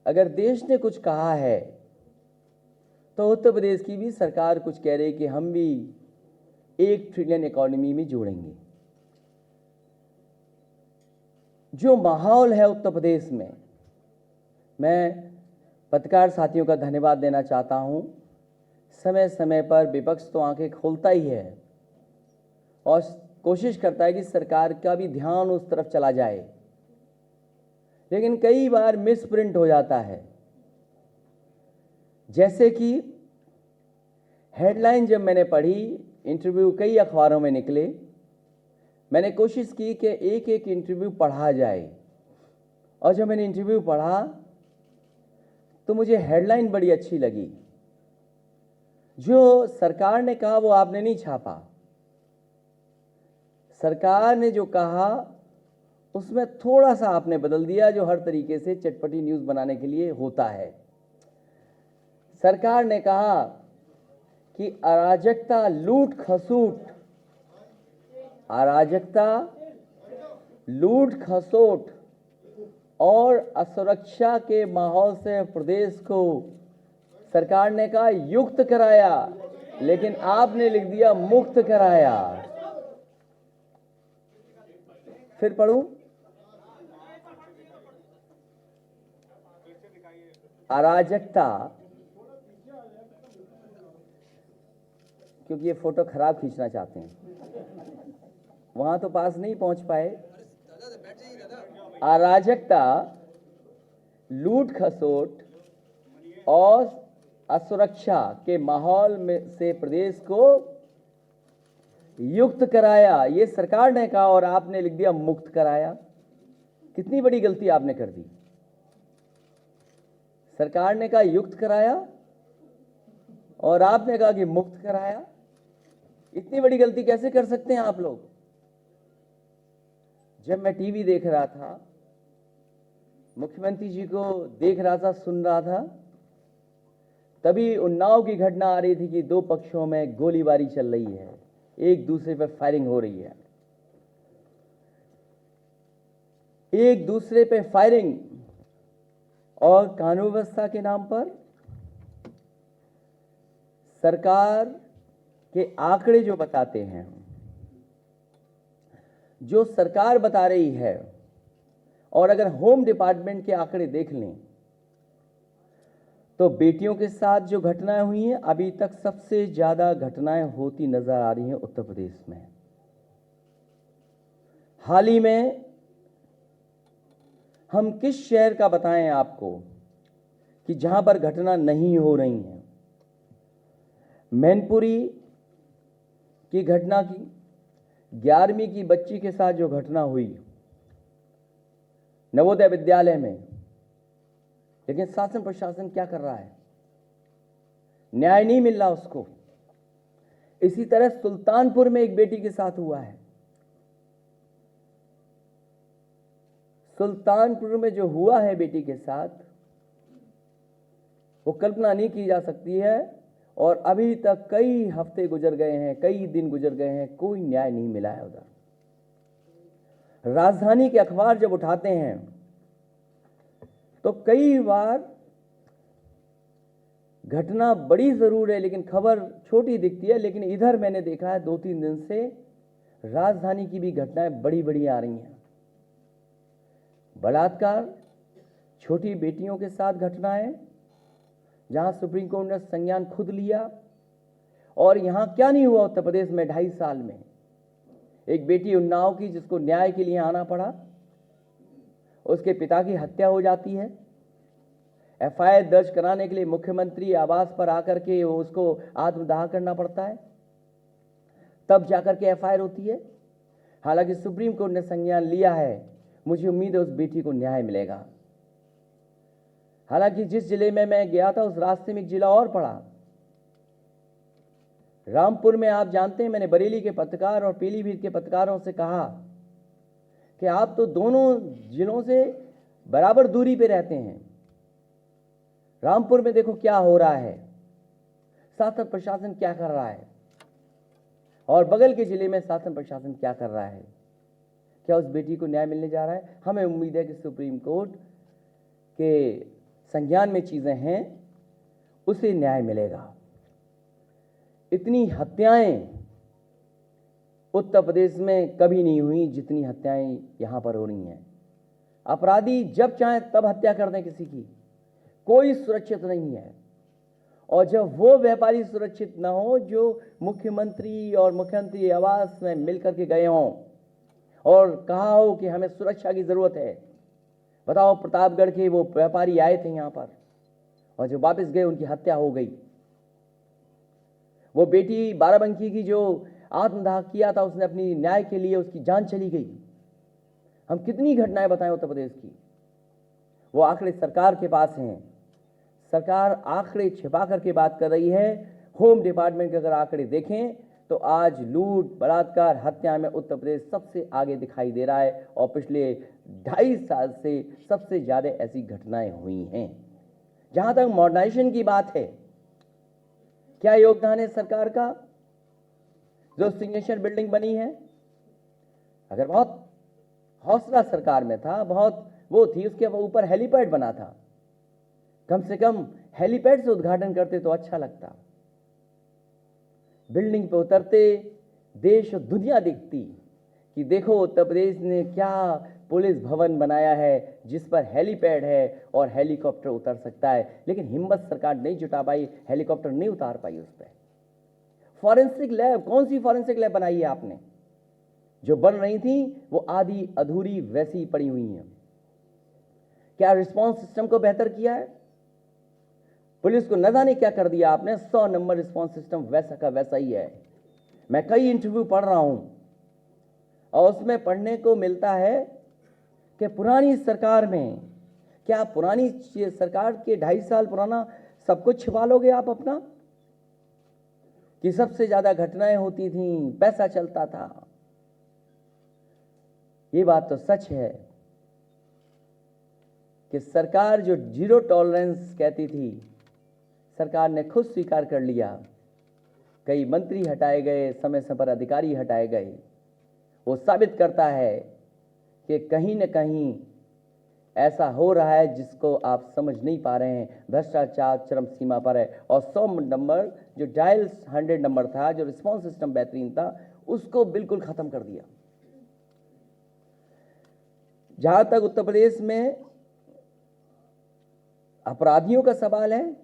अगर देश ने कुछ कहा है तो उत्तर प्रदेश की भी सरकार कुछ कह रही कि हम भी 1 ट्रिलियन इकोनॉमी में जोड़ेंगे। जो माहौल है उत्तर प्रदेश में, मैं पत्रकार साथियों का धन्यवाद देना चाहता हूं। समय समय पर विपक्ष तो आंखें खोलता ही है और कोशिश करता है कि सरकार का भी ध्यान उस तरफ चला जाए, लेकिन कई बार मिसप्रिंट हो जाता है। जैसे कि हेडलाइन जब मैंने पढ़ी, इंटरव्यू कई अखबारों में निकले, मैंने कोशिश की कि एक एक इंटरव्यू पढ़ा जाए, और जब मैंने इंटरव्यू पढ़ा तो मुझे हेडलाइन बड़ी अच्छी लगी। जो सरकार ने कहा वो आपने नहीं छापा। सरकार ने जो कहा उसमें थोड़ा सा आपने बदल दिया, जो हर तरीके से चटपटी न्यूज़ बनाने के लिए होता है। सरकार ने कहा कि अराजकता, लूट खसोट, अराजकता, लूट खसोट और असुरक्षा के माहौल से प्रदेश को सरकार ने कहा युक्त कराया, लेकिन आपने लिख दिया मुक्त कराया। फिर पढ़ूं, अराजकता, क्योंकि ये फोटो खराब खींचना चाहते हैं, वहां तो पास नहीं पहुंच पाए। अराजकता, लूट खसोट और असुरक्षा के माहौल में से प्रदेश को युक्त कराया, ये सरकार ने कहा और आपने लिख दिया मुक्त कराया। कितनी बड़ी गलती आपने कर दी। सरकार ने कहा युक्त कराया और आपने कहा कि मुक्त कराया। इतनी बड़ी गलती कैसे कर सकते हैं आप लोग। जब मैं टीवी देख रहा था, मुख्यमंत्री जी को देख रहा था, सुन रहा था, तभी उन्नाव की घटना आ रही थी कि 2 पक्षों में गोलीबारी चल रही है, एक दूसरे पर फायरिंग हो रही है, एक दूसरे पे फायरिंग, और कानून व्यवस्था के नाम पर सरकार के आंकड़े जो बताते हैं, जो सरकार बता रही है, और अगर होम डिपार्टमेंट के आंकड़े देख लें तो बेटियों के साथ जो घटनाएं हुई हैं, अभी तक सबसे ज्यादा घटनाएं होती नजर आ रही हैं उत्तर प्रदेश में। हाल ही में हम किस शहर का बताएं आपको कि जहां पर घटना नहीं हो रही है। मैनपुरी की घटना की 11वीं की बच्ची के साथ जो घटना हुई नवोदय विद्यालय में, लेकिन शासन प्रशासन क्या कर रहा है, न्याय नहीं मिल रहा उसको। इसी तरह सुल्तानपुर में एक बेटी के साथ हुआ है। सुल्तानपुर में जो हुआ है बेटी के साथ, वो कल्पना नहीं की जा सकती है, और अभी तक कई हफ्ते गुजर गए हैं, कई दिन गुजर गए हैं, कोई न्याय नहीं मिला है उधर। राजधानी के अखबार जब उठाते हैं तो कई बार घटना बड़ी जरूर है लेकिन खबर छोटी दिखती है, लेकिन इधर मैंने देखा है 2-3 दिन से राजधानी की भी घटनाएं बड़ी बड़ी आ रही हैं। बलात्कार, छोटी बेटियों के साथ घटनाएं, जहां सुप्रीम कोर्ट ने संज्ञान खुद लिया, और यहां क्या नहीं हुआ उत्तर प्रदेश में 2.5 साल में। एक बेटी उन्नाव की जिसको न्याय के लिए आना पड़ा, उसके पिता की हत्या हो जाती है, एफआईआर दर्ज कराने के लिए मुख्यमंत्री आवास पर आकर के उसको आत्मदाह करना पड़ता है, तब जाकर के एफआईआर होती है। हालांकि सुप्रीम कोर्ट ने संज्ञान लिया है, मुझे उम्मीद है उस बेटी को न्याय मिलेगा। हालांकि जिस जिले में मैं गया था उस रास्ते में एक जिला और पड़ा, रामपुर में। आप जानते हैं, मैंने बरेली के पत्रकार और पीलीभीत के पत्रकारों से कहा कि आप तो दोनों जिलों से बराबर दूरी पे रहते हैं, रामपुर में देखो क्या हो रहा है, शासन प्रशासन क्या कर रहा है, और बगल के जिले में शासन प्रशासन क्या कर रहा है। क्या उस बेटी को न्याय मिलने जा रहा है? हमें उम्मीद है कि सुप्रीम कोर्ट के संज्ञान में चीजें हैं उसे न्याय मिलेगा। इतनी हत्याएं उत्तर प्रदेश में कभी नहीं हुई जितनी हत्याएं यहां पर हो रही हैं। अपराधी जब चाहे तब हत्या कर दें किसी की, कोई सुरक्षित नहीं है। और जब वो व्यापारी सुरक्षित ना हो जो मुख्यमंत्री और मुख्यमंत्री आवास में मिलकर के गए हों और कहा हो कि हमें सुरक्षा की जरूरत है। बताओ, प्रतापगढ़ के वो व्यापारी आए थे यहां पर और जो वापस गए उनकी हत्या हो गई। वो बेटी बाराबंकी की जो आत्मदाह किया था, उसने अपनी न्याय के लिए उसकी जान चली गई। हम कितनी घटनाएं बताएं उत्तर प्रदेश की। वो आंकड़े सरकार के पास हैं। सरकार आंकड़े छिपा करके बात कर रही है। होम डिपार्टमेंट के अगर आंकड़े देखें तो आज लूट, बलात्कार, हत्या में उत्तर प्रदेश सबसे आगे दिखाई दे रहा है और पिछले 2.5 साल से सबसे ज्यादा ऐसी घटनाएं हुई हैं। जहां तक मॉडर्नाइजेशन की बात है, क्या योगदान है सरकार का? जो सिग्नेचर बिल्डिंग बनी है, अगर बहुत हौसला सरकार में था, बहुत वो थी, उसके ऊपर हेलीपैड बना था। कम से कम हेलीपैड से उद्घाटन करते तो अच्छा लगता। बिल्डिंग पे उतरते देश और दुनिया दिखती कि देखो उत्तर प्रदेश ने क्या पुलिस भवन बनाया है जिस पर हेलीपैड है और हेलीकॉप्टर उतर सकता है। लेकिन हिम्मत सरकार नहीं जुटा पाई, हेलीकॉप्टर नहीं उतार पाई उस पर। फॉरेंसिक लैब, कौन सी फॉरेंसिक लैब बनाई है आपने? जो बन रही थी वो आधी अधूरी वैसी पड़ी हुई हैं। क्या रिस्पांस सिस्टम को बेहतर किया है? पुलिस को न जाने क्या कर दिया आपने। 100 नंबर रिस्पांस सिस्टम वैसा का वैसा ही है। मैं कई इंटरव्यू पढ़ रहा हूं और उसमें पढ़ने को मिलता है कि पुरानी सरकार में, क्या पुरानी सरकार के 2.5 साल पुराना सब कुछ छिपा लोगे आप अपना? कि सबसे ज्यादा घटनाएं होती थी, पैसा चलता था। ये बात तो सच है कि सरकार जो जीरो टॉलरेंस कहती थी, सरकार ने खुद स्वीकार कर लिया। कई मंत्री हटाए गए, समय समय पर अधिकारी हटाए गए। वो साबित करता है कि कहीं न कहीं ऐसा हो रहा है जिसको आप समझ नहीं पा रहे हैं। भ्रष्टाचार चरम सीमा पर है और 100 नंबर जो डायल 100 नंबर था, जो रिस्पांस सिस्टम बेहतरीन था, उसको बिल्कुल खत्म कर दिया। जहां तक उत्तर प्रदेश में अपराधियों का सवाल है,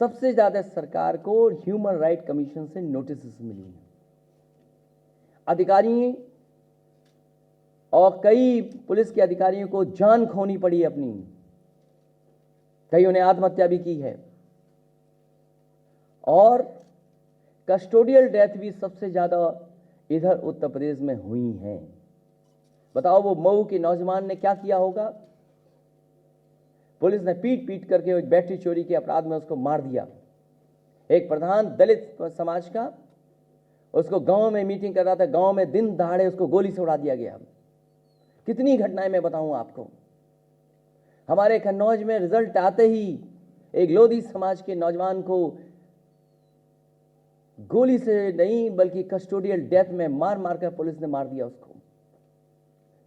सबसे ज्यादा सरकार को ह्यूमन राइट कमीशन से नोटिस मिली है। अधिकारी और कई पुलिस के अधिकारियों को जान खोनी पड़ी अपनी, कईयों ने आत्महत्या भी की है। और कस्टोडियल डेथ भी सबसे ज्यादा इधर उत्तर प्रदेश में हुई हैं। बताओ, वो मऊ के नौजवान ने क्या किया होगा? पुलिस ने पीट पीट करके एक बैटरी चोरी के अपराध में उसको मार दिया। एक प्रधान दलित समाज का, उसको गांव में मीटिंग कर रहा था, गांव में दिन दहाड़े उसको गोली से उड़ा दिया गया। कितनी घटनाएं मैं बताऊं आपको। हमारे कन्नौज में रिजल्ट आते ही एक लोधी समाज के नौजवान को गोली से नहीं बल्कि कस्टोडियल डेथ में मार मारकर पुलिस ने मार दिया उसको।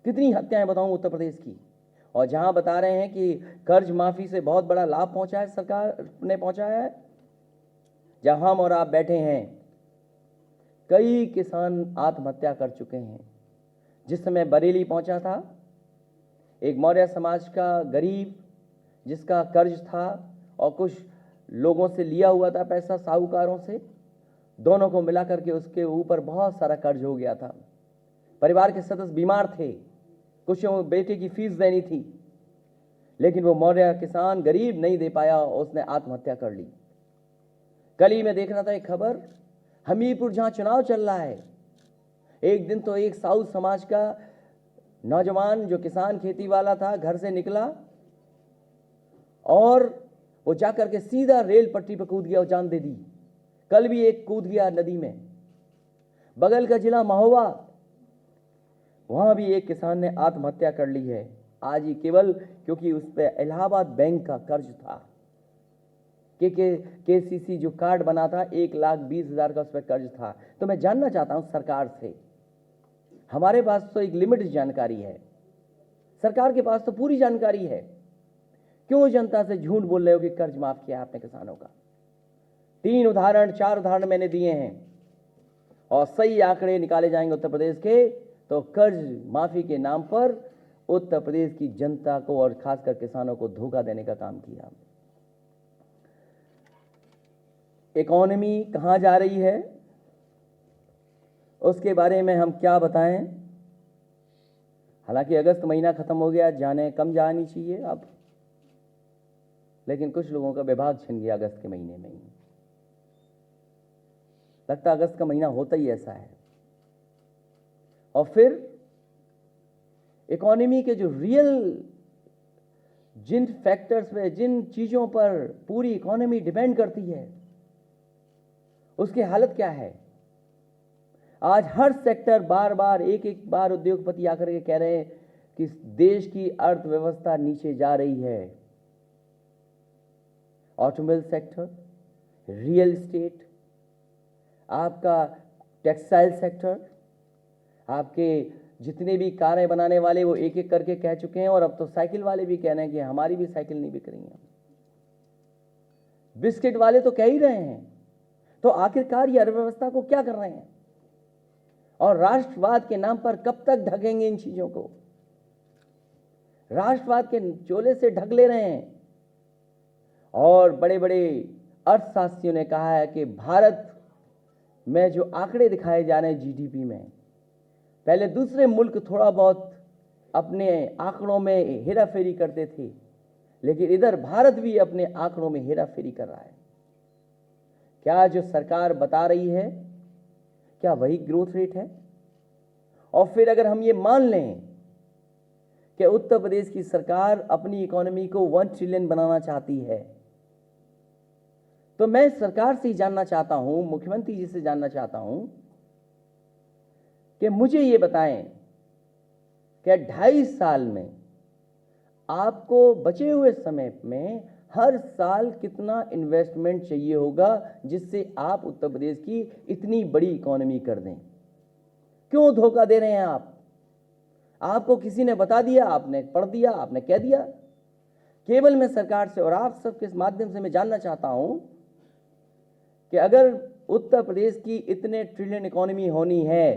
कितनी हत्याएं बताऊं उत्तर प्रदेश की। और जहां बता रहे हैं कि कर्ज माफी से बहुत बड़ा लाभ पहुंचा है, सरकार ने पहुंचाया है, जहां हम और आप बैठे हैं, कई किसान आत्महत्या कर चुके हैं। जिस समय बरेली पहुंचा था, एक मौर्य समाज का गरीब जिसका कर्ज था और कुछ लोगों से लिया हुआ था पैसा, साहूकारों से, दोनों को मिलाकर के उसके ऊपर बहुत सारा कर्ज हो गया था। परिवार के सदस्य बीमार थे, कुछ बेटे की फीस देनी थी, लेकिन वो मौर्य किसान गरीब नहीं दे पाया और उसने आत्महत्या कर ली। कल ही मैं देख रहा था एक खबर, हमीरपुर जहां चुनाव चल रहा है, एक दिन तो एक साहू समाज का नौजवान जो किसान खेती वाला था घर से निकला और वो जाकर के सीधा रेल पटरी पर कूद गया और जान दे दी। कल भी एक कूद गया नदी में। बगल का जिला महोबा, वहां भी एक किसान ने आत्महत्या कर ली है आज ही, केवल क्योंकि उस पर इलाहाबाद बैंक का कर्ज था। केसीसी जो कार्ड बना था, 1,20,000 का उस पर कर्ज था। तो मैं जानना चाहता हूं सरकार से, हमारे पास तो एक लिमिटेड जानकारी है, सरकार के पास तो पूरी जानकारी है, क्यों जनता से झूठ बोल रहे हो कि कर्ज माफ किया आपने किसानों का? 3 उदाहरण 4 उदाहरण मैंने दिए हैं, और सही आंकड़े निकाले जाएंगे उत्तर प्रदेश के, तो कर्ज माफी के नाम पर उत्तर प्रदेश की जनता को और खासकर किसानों को धोखा देने का काम किया। इकोनॉमी कहां जा रही है उसके बारे में हम क्या बताएं। हालांकि अगस्त महीना खत्म हो गया, जाने कम जानी चाहिए अब, लेकिन कुछ लोगों का विभाग छिन गया अगस्त के महीने में ही। लगता अगस्त का महीना होता ही ऐसा है। और फिर इकोनॉमी के जो रियल जिन फैक्टर्स पे, जिन चीजों पर पूरी इकोनॉमी डिपेंड करती है, उसकी हालत क्या है? आज हर सेक्टर बार बार एक बार उद्योगपति आकर के कह रहे हैं कि देश की अर्थव्यवस्था नीचे जा रही है। ऑटोमोबाइल सेक्टर, रियल एस्टेट, आपका टेक्सटाइल सेक्टर, आपके जितने भी कारें बनाने वाले वो एक एक करके कह चुके हैं, और अब तो साइकिल वाले भी कह रहे हैं कि हमारी भी साइकिल नहीं बिक रही है। बिस्किट वाले तो कह ही रहे हैं। तो आखिरकार ये अर्थव्यवस्था को क्या कर रहे हैं? और राष्ट्रवाद के नाम पर कब तक ढकेंगे इन चीजों को? राष्ट्रवाद के चोले से ढक ले रहे हैं। और बड़े बड़े अर्थशास्त्रियों ने कहा है कि भारत में जो आंकड़े दिखाए जा रहे हैं जीडीपी में, पहले दूसरे मुल्क थोड़ा बहुत अपने आंकड़ों में हेराफेरी करते थे, लेकिन इधर भारत भी अपने आंकड़ों में हेराफेरी कर रहा है। क्या जो सरकार बता रही है, क्या वही ग्रोथ रेट है? और फिर अगर हम ये मान लें कि उत्तर प्रदेश की सरकार अपनी इकोनॉमी को 1 ट्रिलियन बनाना चाहती है, तो मैं सरकार से ही जानना चाहता हूं, मुख्यमंत्री जी से जानना चाहता हूं कि मुझे ये बताएं कि 2.5 साल में आपको बचे हुए समय में हर साल कितना इन्वेस्टमेंट चाहिए होगा जिससे आप उत्तर प्रदेश की इतनी बड़ी इकोनॉमी कर दें? क्यों धोखा दे रहे हैं आप? आपको किसी ने बता दिया, आपने पढ़ दिया, आपने कह दिया? केवल मैं सरकार से और आप सबके माध्यम से मैं जानना चाहता हूं कि अगर उत्तर प्रदेश की इतने ट्रिलियन इकोनॉमी होनी है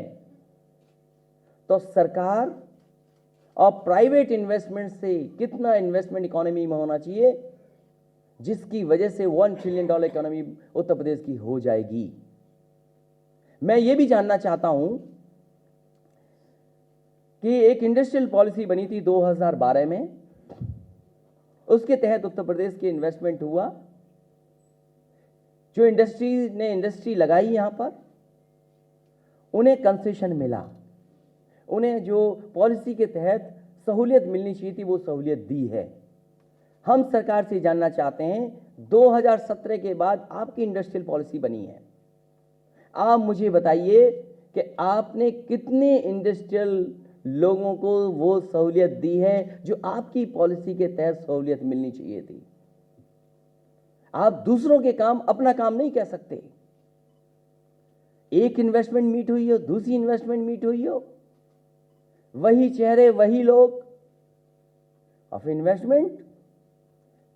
तो सरकार और प्राइवेट इन्वेस्टमेंट से कितना इन्वेस्टमेंट इकोनॉमी में होना चाहिए जिसकी वजह से $1 ट्रिलियन इकोनॉमी उत्तर प्रदेश की हो जाएगी? मैं ये भी जानना चाहता हूं कि एक इंडस्ट्रियल पॉलिसी बनी थी 2012 में, उसके तहत उत्तर प्रदेश के इन्वेस्टमेंट हुआ। जो इंडस्ट्री लगाई यहां पर, उन्हें कंसेशन मिला, उन्हें जो पॉलिसी के तहत सहूलियत मिलनी चाहिए थी वो सहूलियत दी है। हम सरकार से जानना चाहते हैं 2017 के बाद आपकी इंडस्ट्रियल पॉलिसी बनी है, आप मुझे बताइए कि आपने कितने इंडस्ट्रियल लोगों को वो सहूलियत दी है जो आपकी पॉलिसी के तहत सहूलियत मिलनी चाहिए थी। आप दूसरों के काम अपना काम नहीं कह सकते। एक इन्वेस्टमेंट मीट हुई हो, दूसरी इन्वेस्टमेंट मीट हुई हो, वही चेहरे वही लोग, और इन्वेस्टमेंट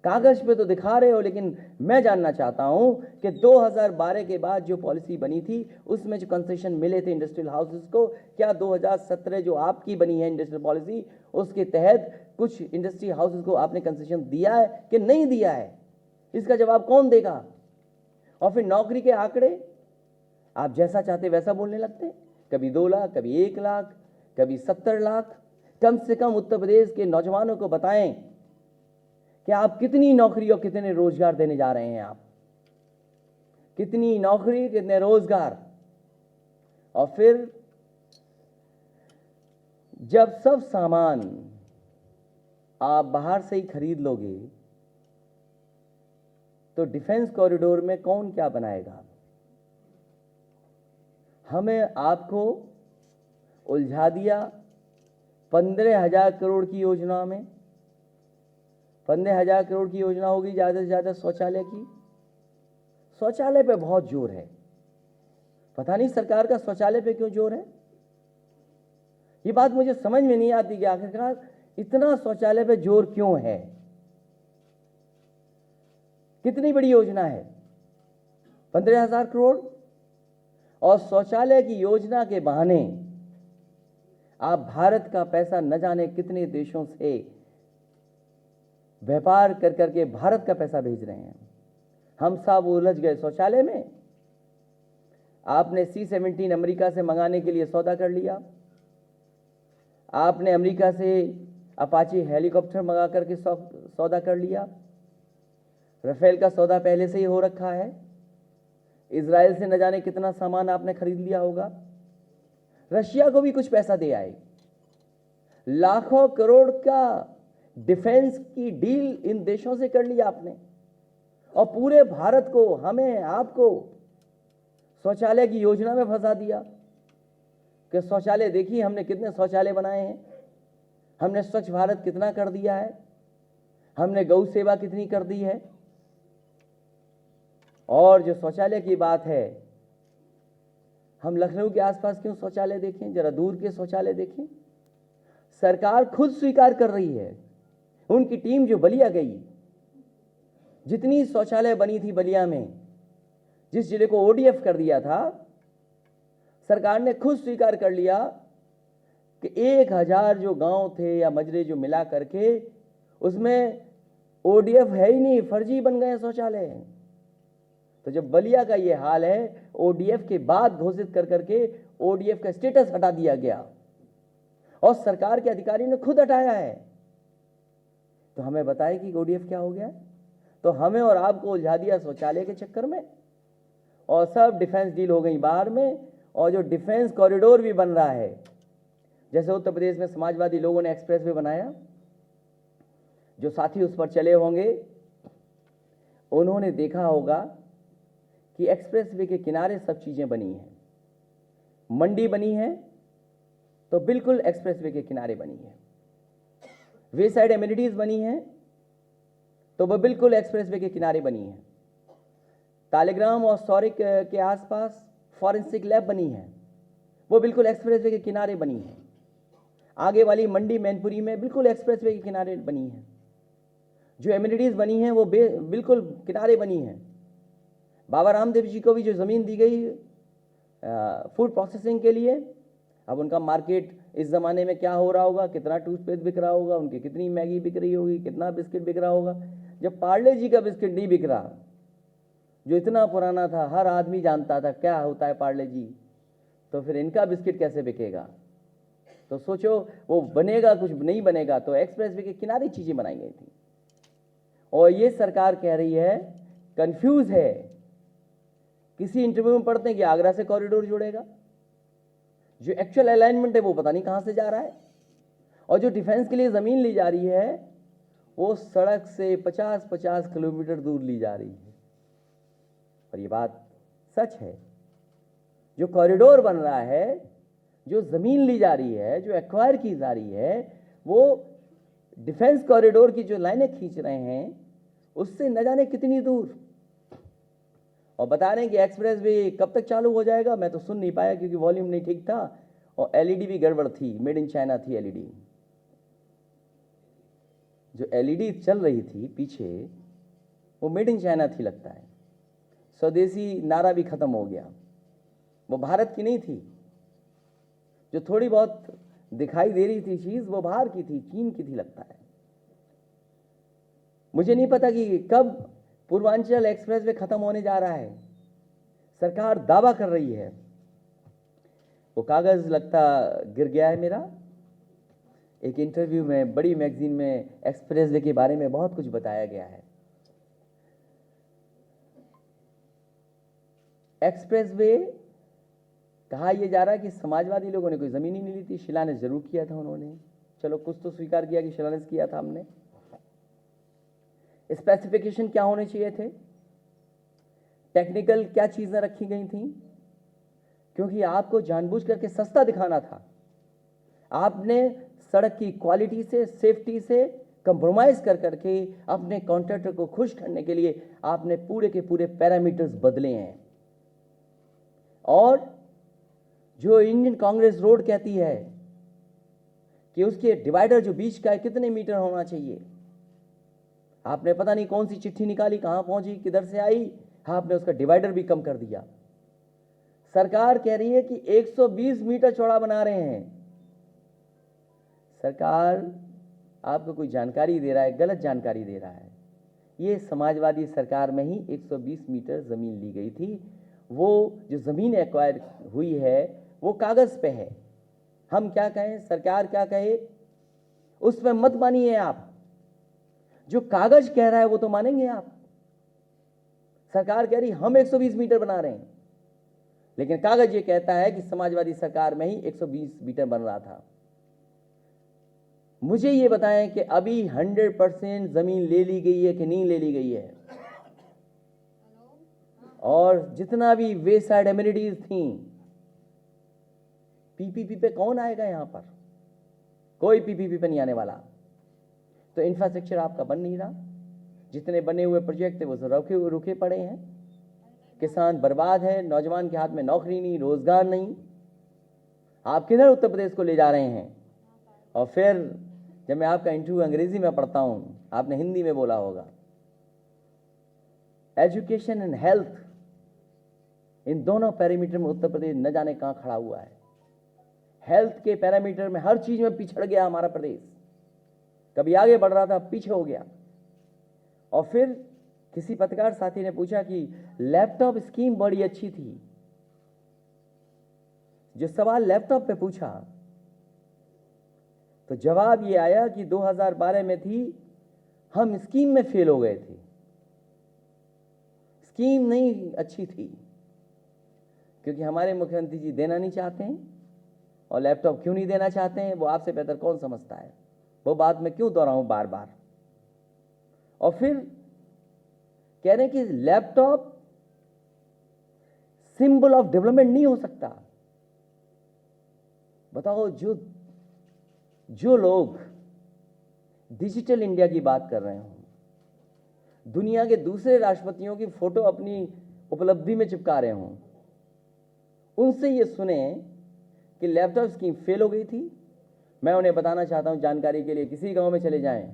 कागज पे तो दिखा रहे हो। लेकिन मैं जानना चाहता हूं कि 2012 के बाद जो पॉलिसी बनी थी उसमें जो कंसेशन मिले थे इंडस्ट्रियल हाउसेस को, क्या 2017 जो आपकी बनी है इंडस्ट्रियल पॉलिसी उसके तहत कुछ इंडस्ट्री हाउसेस को आपने कंसेशन दिया है कि नहीं दिया है? इसका जवाब कौन देगा? और फिर नौकरी के आंकड़े आप जैसा चाहते वैसा बोलने लगते हैं, कभी 2 लाख, कभी 1 लाख, कभी 70 लाख। कम से कम उत्तर प्रदेश के नौजवानों को बताएं कि आप कितनी नौकरी और कितने रोजगार देने जा रहे हैं। आप कितनी नौकरी, कितने रोजगार? और फिर जब सब सामान आप बाहर से ही खरीद लोगे तो डिफेंस कॉरिडोर में कौन क्या बनाएगा? हमें आपको उलझा दिया 15,000 करोड़ की योजना में। 15,000 करोड़ की योजना होगी ज़्यादा से ज़्यादा शौचालय की। शौचालय पे बहुत जोर है, पता नहीं सरकार का शौचालय पे क्यों जोर है। ये बात मुझे समझ में नहीं आती कि आखिरकार इतना शौचालय पे जोर क्यों है। कितनी बड़ी योजना है, 15,000 करोड़। और शौचालय की योजना के बहाने आप भारत का पैसा न जाने कितने देशों से व्यापार कर करके भारत का पैसा भेज रहे हैं। हम सब उलझ गए शौचालय में। आपने C-17 अमेरिका से मंगाने के लिए सौदा कर लिया, आपने अमेरिका से अपाची हेलीकॉप्टर मंगा करके सौदा कर लिया, राफेल का सौदा पहले से ही हो रखा है, इजराइल से न जाने कितना सामान आपने खरीद लिया होगा, रशिया को भी कुछ पैसा दे आए, लाखों करोड़ का डिफेंस की डील इन देशों से कर लिया आपने, और पूरे भारत को, हमें, आपको शौचालय की योजना में फंसा दिया कि शौचालय देखिए हमने कितने शौचालय बनाए हैं, हमने स्वच्छ भारत कितना कर दिया है, हमने गौ सेवा कितनी कर दी है। और जो शौचालय की बात है, हम लखनऊ के आसपास क्यों शौचालय देखें, जरा दूर के शौचालय देखें। सरकार खुद स्वीकार कर रही है, उनकी टीम जो बलिया गई, जितनी शौचालय बनी थी बलिया में, जिस जिले को ODF कर दिया था, सरकार ने खुद स्वीकार कर लिया कि 1,000 जो गांव थे या मजरे जो मिला करके उसमें ODF है ही नहीं, फर्जी बन गए शौचालय। तो जब बलिया का ये हाल है, ODF के बाद घोषित कर करके ODF का स्टेटस हटा दिया गया और सरकार के अधिकारी ने खुद हटाया है, तो हमें बताए कि ODF क्या हो गया। तो हमें और आपको उलझा दिया शौचालय के चक्कर में, और सब डिफेंस डील हो गई बाहर में। और जो डिफेंस कॉरिडोर भी बन रहा है, जैसे उत्तर प्रदेश में समाजवादी लोगों ने एक्सप्रेसवे बनाया, जो साथी उस पर चले होंगे उन्होंने देखा होगा कि एक्सप्रेसवे के किनारे सब चीजें बनी हैं। मंडी बनी है तो बिल्कुल एक्सप्रेसवे के किनारे बनी है, वे साइड एमिनिटीज बनी है तो वह बिल्कुल एक्सप्रेसवे के किनारे बनी है, तालिग्राम और सौरिक के आसपास फॉरेंसिक लैब बनी है, वो बिल्कुल एक्सप्रेसवे के किनारे बनी है। आगे वाली मंडी मैनपुरी में बिल्कुल एक्सप्रेसवे के किनारे बनी है। जो एमिनिटीज बनी हैं वो बिल्कुल किनारे बनी हैं। बाबा रामदेव जी को भी जो ज़मीन दी गई फूड प्रोसेसिंग के लिए, अब उनका मार्केट इस ज़माने में क्या हो रहा होगा, कितना टूथपेस्ट बिक रहा होगा, उनकी कितनी मैगी बिक रही होगी, कितना बिस्किट बिक रहा होगा। जब पार्ले जी का बिस्किट नहीं बिक रहा, जो इतना पुराना था, हर आदमी जानता था क्या होता है पार्ले जी, तो फिर इनका बिस्किट कैसे बिकेगा। तो सोचो वो बनेगा, कुछ नहीं बनेगा, तो एक्सप्रेसवे के किनारे चीज़ें बनाई गई थी। और ये सरकार कह रही है, कंफ्यूज है। किसी इंटरव्यू में पढ़ते हैं कि आगरा से कॉरिडोर जुड़ेगा, जो एक्चुअल अलाइनमेंट है वो पता नहीं कहाँ से जा रहा है। और जो डिफेंस के लिए ज़मीन ली जा रही है वो सड़क से 50-50 किलोमीटर दूर ली जा रही है। और ये बात सच है, जो कॉरिडोर बन रहा है, जो ज़मीन ली जा रही है, जो एक्वायर की जा रही है, वो डिफेंस कॉरिडोर की जो लाइनें खींच रहे हैं उससे न जाने कितनी दूर। और बता रहे हैं कि एक्सप्रेस वे कब तक चालू हो जाएगा, मैं तो सुन नहीं पाया क्योंकि वॉल्यूम नहीं ठीक था और LED भी गड़बड़ थी, मेड इन चाइना थी LED। जो LED चल रही थी पीछे वो मेड इन चाइना थी लगता है, स्वदेशी नारा भी खत्म हो गया, वो भारत की नहीं थी। जो थोड़ी बहुत दिखाई दे रही थी चीज़ वो बाहर की थी, चीन की थी लगता है। मुझे नहीं पता कि कब पूर्वांचल एक्सप्रेसवे खत्म होने जा रहा है। सरकार दावा कर रही है। वो कागज लगता गिर गया है मेरा। एक इंटरव्यू में बड़ी मैगजीन में एक्सप्रेसवे के बारे में बहुत कुछ बताया गया है। एक्सप्रेसवे कहा यह जा रहा है कि समाजवादी लोगों ने कोई जमीन ही नहीं ली थी, शिलान्यास जरूर किया था उन्होंने, चलो कुछ तो स्वीकार किया कि शिलान्यास किया था हमने। स्पेसिफिकेशन क्या होने चाहिए थे, टेक्निकल क्या चीजें रखी गई थी, क्योंकि आपको जानबूझ करके सस्ता दिखाना था। आपने सड़क की क्वालिटी से, सेफ्टी से कंप्रोमाइज कर करके अपने कॉन्ट्रैक्टर को खुश करने के लिए आपने पूरे के पूरे पैरामीटर्स बदले हैं। और जो इंडियन कांग्रेस रोड कहती है कि उसके डिवाइडर जो बीच का है कितने मीटर होना चाहिए, आपने पता नहीं कौन सी चिट्ठी निकाली, कहां पहुंची, किधर से आई, आपने उसका डिवाइडर भी कम कर दिया। सरकार कह रही है कि 120 मीटर चौड़ा बना रहे हैं। सरकार आपको कोई जानकारी दे रहा है, गलत जानकारी दे रहा है। ये समाजवादी सरकार में ही 120 मीटर जमीन ली गई थी। वो जो जमीन एक्वायर हुई है वो कागज पे है। हम क्या कहें, सरकार क्या कहे, उस पर मत मानिए आप। जो कागज कह रहा है वो तो मानेंगे आप। सरकार कह रही हम 120 मीटर बना रहे हैं, लेकिन कागज ये कहता है कि समाजवादी सरकार में ही 120 मीटर बन रहा था। मुझे ये बताएं कि अभी 100% जमीन ले ली गई है कि नहीं ले ली गई है? और जितना भी वे साइड एमिनिटीज थी, पीपीपी पे कौन आएगा? यहां पर कोई पीपीपी पे नहीं आने वाला। तो इंफ्रास्ट्रक्चर आपका बन नहीं रहा। जितने बने हुए प्रोजेक्ट थे वो रुके पड़े हैं। किसान बर्बाद है, नौजवान के हाथ में नौकरी नहीं, रोजगार नहीं। आप किधर उत्तर प्रदेश को ले जा रहे हैं? और फिर जब मैं आपका इंटरव्यू अंग्रेजी में पढ़ता हूं, आपने हिंदी में बोला होगा। एजुकेशन एंड हेल्थ, इन दोनों पैरामीटर में उत्तर प्रदेश न जाने कहां खड़ा हुआ है। हेल्थ के पैरामीटर में हर चीज में पिछड़ गया हमारा प्रदेश। कभी आगे बढ़ रहा था, पीछे हो गया। और फिर किसी पत्रकार साथी ने पूछा कि लैपटॉप स्कीम बड़ी अच्छी थी। जो सवाल लैपटॉप पे पूछा तो जवाब ये आया कि 2012 में थी, हम स्कीम में फेल हो गए थे। स्कीम नहीं अच्छी थी क्योंकि हमारे मुख्यमंत्री जी देना नहीं चाहते हैं। और लैपटॉप क्यों नहीं देना चाहते हैं वो आपसे बेहतर कौन समझता है। वो बात मैं क्यों दोहराऊं बार बार। और फिर कह रहे हैं कि लैपटॉप सिंबल ऑफ डेवलपमेंट नहीं हो सकता। बताओ, जो लोग डिजिटल इंडिया की बात कर रहे हो, दुनिया के दूसरे राष्ट्रपतियों की फोटो अपनी उपलब्धि में चिपका रहे हो, उनसे ये सुने कि लैपटॉप स्कीम फेल हो गई थी। मैं उन्हें बताना चाहता हूं जानकारी के लिए, किसी गांव में चले जाएं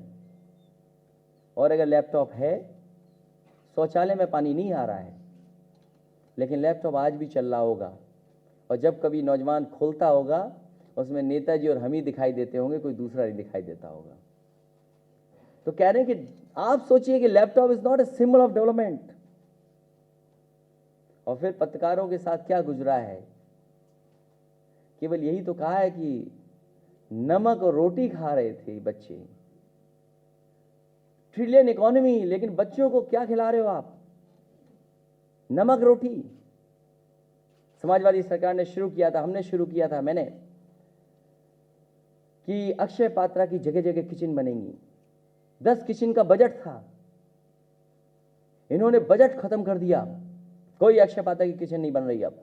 और अगर लैपटॉप है, शौचालय में पानी नहीं आ रहा है, लेकिन लैपटॉप आज भी चल रहा होगा। और जब कभी नौजवान खोलता होगा, उसमें नेताजी और हम ही दिखाई देते होंगे, कोई दूसरा नहीं दिखाई देता होगा। तो कह रहे हैं कि आप सोचिए कि laptop is not a symbol of development. और फिर पत्रकारों के साथ क्या गुजरा है, केवल यही तो कहा है कि नमक और रोटी खा रहे थे बच्चे। ट्रिलियन इकोनॉमी, लेकिन बच्चों को क्या खिला रहे हो आप? नमक रोटी। समाजवादी सरकार ने शुरू किया था, हमने शुरू किया था, मैंने, कि अक्षय पात्रा की जगह जगह किचन बनेंगी। 10 किचन का बजट था, इन्होंने बजट खत्म कर दिया। कोई अक्षय पात्रा की किचन नहीं बन रही। अब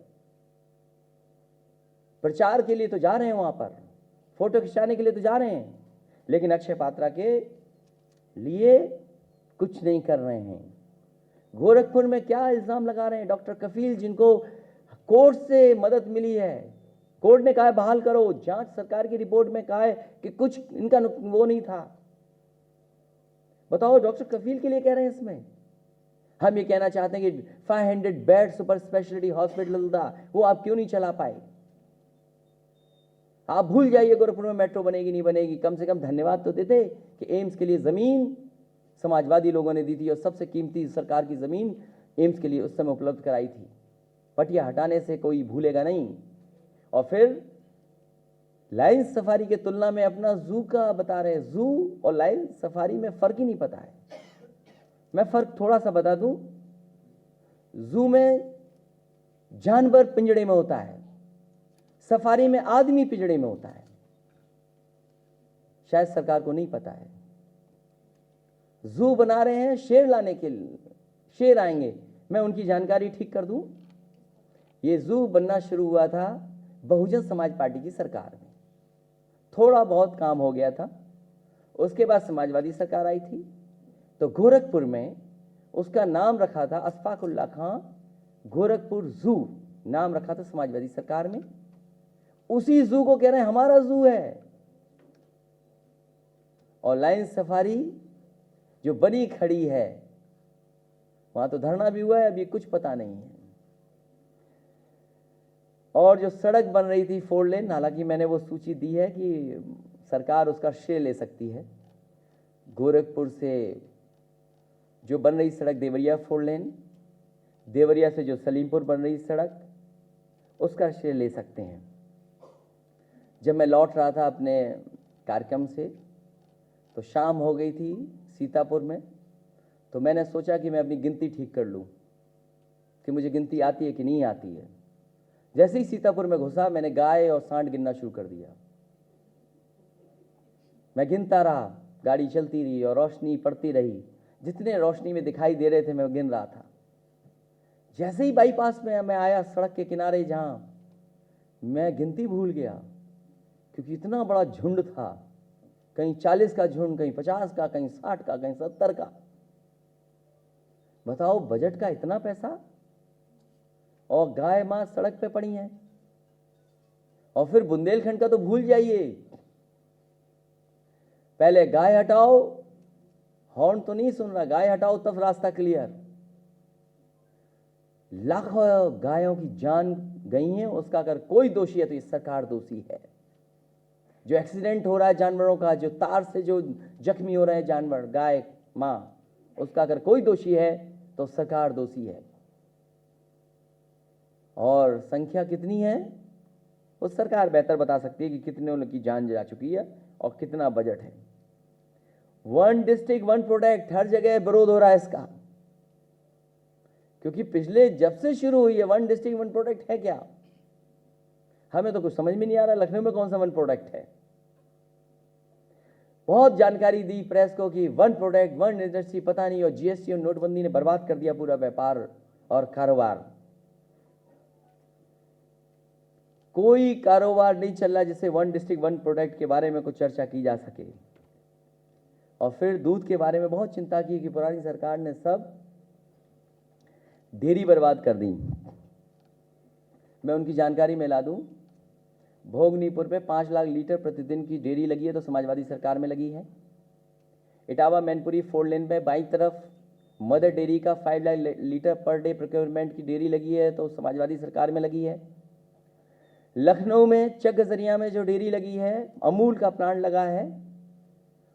प्रचार के लिए तो जा रहे हैं वहां पर, फोटो खिंचाने के लिए तो जा रहे हैं, लेकिन अक्षय पात्रा के लिए कुछ नहीं कर रहे हैं। गोरखपुर में क्या इल्जाम लगा रहे हैं? डॉक्टर कफील, जिनको कोर्ट से मदद मिली है, कोर्ट ने कहा है बहाल करो। जांच सरकार की रिपोर्ट में कहा है कि कुछ इनका वो नहीं था। बताओ, डॉक्टर कफील के लिए कह रहे हैं इसमें। हम ये कहना चाहते हैं कि 500 बेड सुपर स्पेशलिटी हॉस्पिटल था, वो आप क्यों नहीं चला पाए? आप भूल जाइए गोरखपुर में मेट्रो बनेगी नहीं बनेगी। कम से कम धन्यवाद तो देते कि एम्स के लिए जमीन समाजवादी लोगों ने दी थी, और सबसे कीमती सरकार की जमीन एम्स के लिए उस समय उपलब्ध कराई थी। पटिया हटाने से कोई भूलेगा नहीं। और फिर लाइन सफारी के तुलना में अपना जू का बता रहे हैं। जू और लाइन सफारी में फर्क ही नहीं पता है। मैं फर्क थोड़ा सा बता दूं। जू में जानवर पिंजड़े में होता है, सफारी में आदमी पिंजड़े में होता है। शायद सरकार को नहीं पता है। जू बना रहे हैं शेर लाने के लिए, शेर आएंगे। मैं उनकी जानकारी ठीक कर दूं, ये जू बनना शुरू हुआ था बहुजन समाज पार्टी की सरकार में। थोड़ा बहुत काम हो गया था, उसके बाद समाजवादी सरकार आई थी, तो गोरखपुर में उसका नाम रखा था अशफाकुल्ला खां गोरखपुर जू, नाम रखा था समाजवादी सरकार में। उसी जू को कह रहे हैं हमारा जू है। और लाइन सफारी जो बनी खड़ी है, वहां तो धरना भी हुआ है, अभी कुछ पता नहीं है। और जो सड़क बन रही थी 4 लेन, हालांकि मैंने वो सूची दी है कि सरकार उसका श्रेय ले सकती है। गोरखपुर से जो बन रही सड़क देवरिया 4 लेन, देवरिया से जो सलीमपुर बन रही सड़क, उसका श्रेय ले सकते हैं। जब मैं लौट रहा था अपने कार्यक्रम से तो शाम हो गई थी सीतापुर में, तो मैंने सोचा कि मैं अपनी गिनती ठीक कर लूं कि मुझे गिनती आती है कि नहीं आती है। जैसे ही सीतापुर में घुसा, मैंने गाय और सांड गिनना शुरू कर दिया। मैं गिनता रहा, गाड़ी चलती रही और रोशनी पड़ती रही। जितने रोशनी में दिखाई दे रहे थे मैं गिन रहा था। जैसे ही बाईपास में मैं आया सड़क के किनारे, जहां मैं गिनती भूल गया, क्योंकि इतना बड़ा झुंड था। कहीं 40 का झुंड, कहीं 50 का, कहीं 60 का, कहीं 70 का। बताओ, बजट का इतना पैसा और गाय मां सड़क पे पड़ी हैं। और फिर बुंदेलखंड का तो भूल जाइए। पहले गाय हटाओ, हॉर्न तो नहीं सुन रहा, गाय हटाओ तब रास्ता क्लियर। लाखों गायों की जान गई है, उसका अगर कोई दोषी है तो ये सरकार दोषी है। जो एक्सीडेंट हो रहा है जानवरों का, जो तार से जो जख्मी हो रहे हैं जानवर, गाय मां, उसका अगर कोई दोषी है तो सरकार दोषी है। और संख्या कितनी है वो सरकार बेहतर बता सकती है कि कितने उनकी जान जा चुकी है और कितना बजट है। 1 डिस्ट्रिक्ट 1 प्रोडक्ट, हर जगह विरोध हो रहा है इसका, क्योंकि पिछले जब से शुरू हुई है 1 डिस्ट्रिक्ट 1 प्रोडक्ट है क्या, हमें तो कुछ समझ में नहीं आ रहा। लखनऊ में कौन सा 1 प्रोडक्ट है? बहुत जानकारी दी प्रेस को कि 1 प्रोडक्ट 1 इंडस्ट्री, पता नहीं। और जीएसटी और नोटबंदी ने बर्बाद कर दिया पूरा व्यापार और कारोबार। कोई कारोबार नहीं चल रहा जिससे 1 डिस्ट्रिक्ट 1 प्रोडक्ट के बारे में कुछ चर्चा की जा सके। और फिर दूध के बारे में बहुत चिंता की कि पुरानी सरकार ने सब डेयरी बर्बाद कर दी। मैं उनकी जानकारी में ला दूं, भोगनीपुर पे 5 लाख लीटर प्रतिदिन की डेयरी लगी है तो समाजवादी सरकार में लगी है। इटावा मैनपुरी 4 लेन में बाईं तरफ मदर डेयरी का 5 lakh litre per day procurement की डेयरी लगी है तो समाजवादी सरकार में लगी है। लखनऊ में चक गजरिया में जो डेयरी लगी है, अमूल का प्लांट लगा है,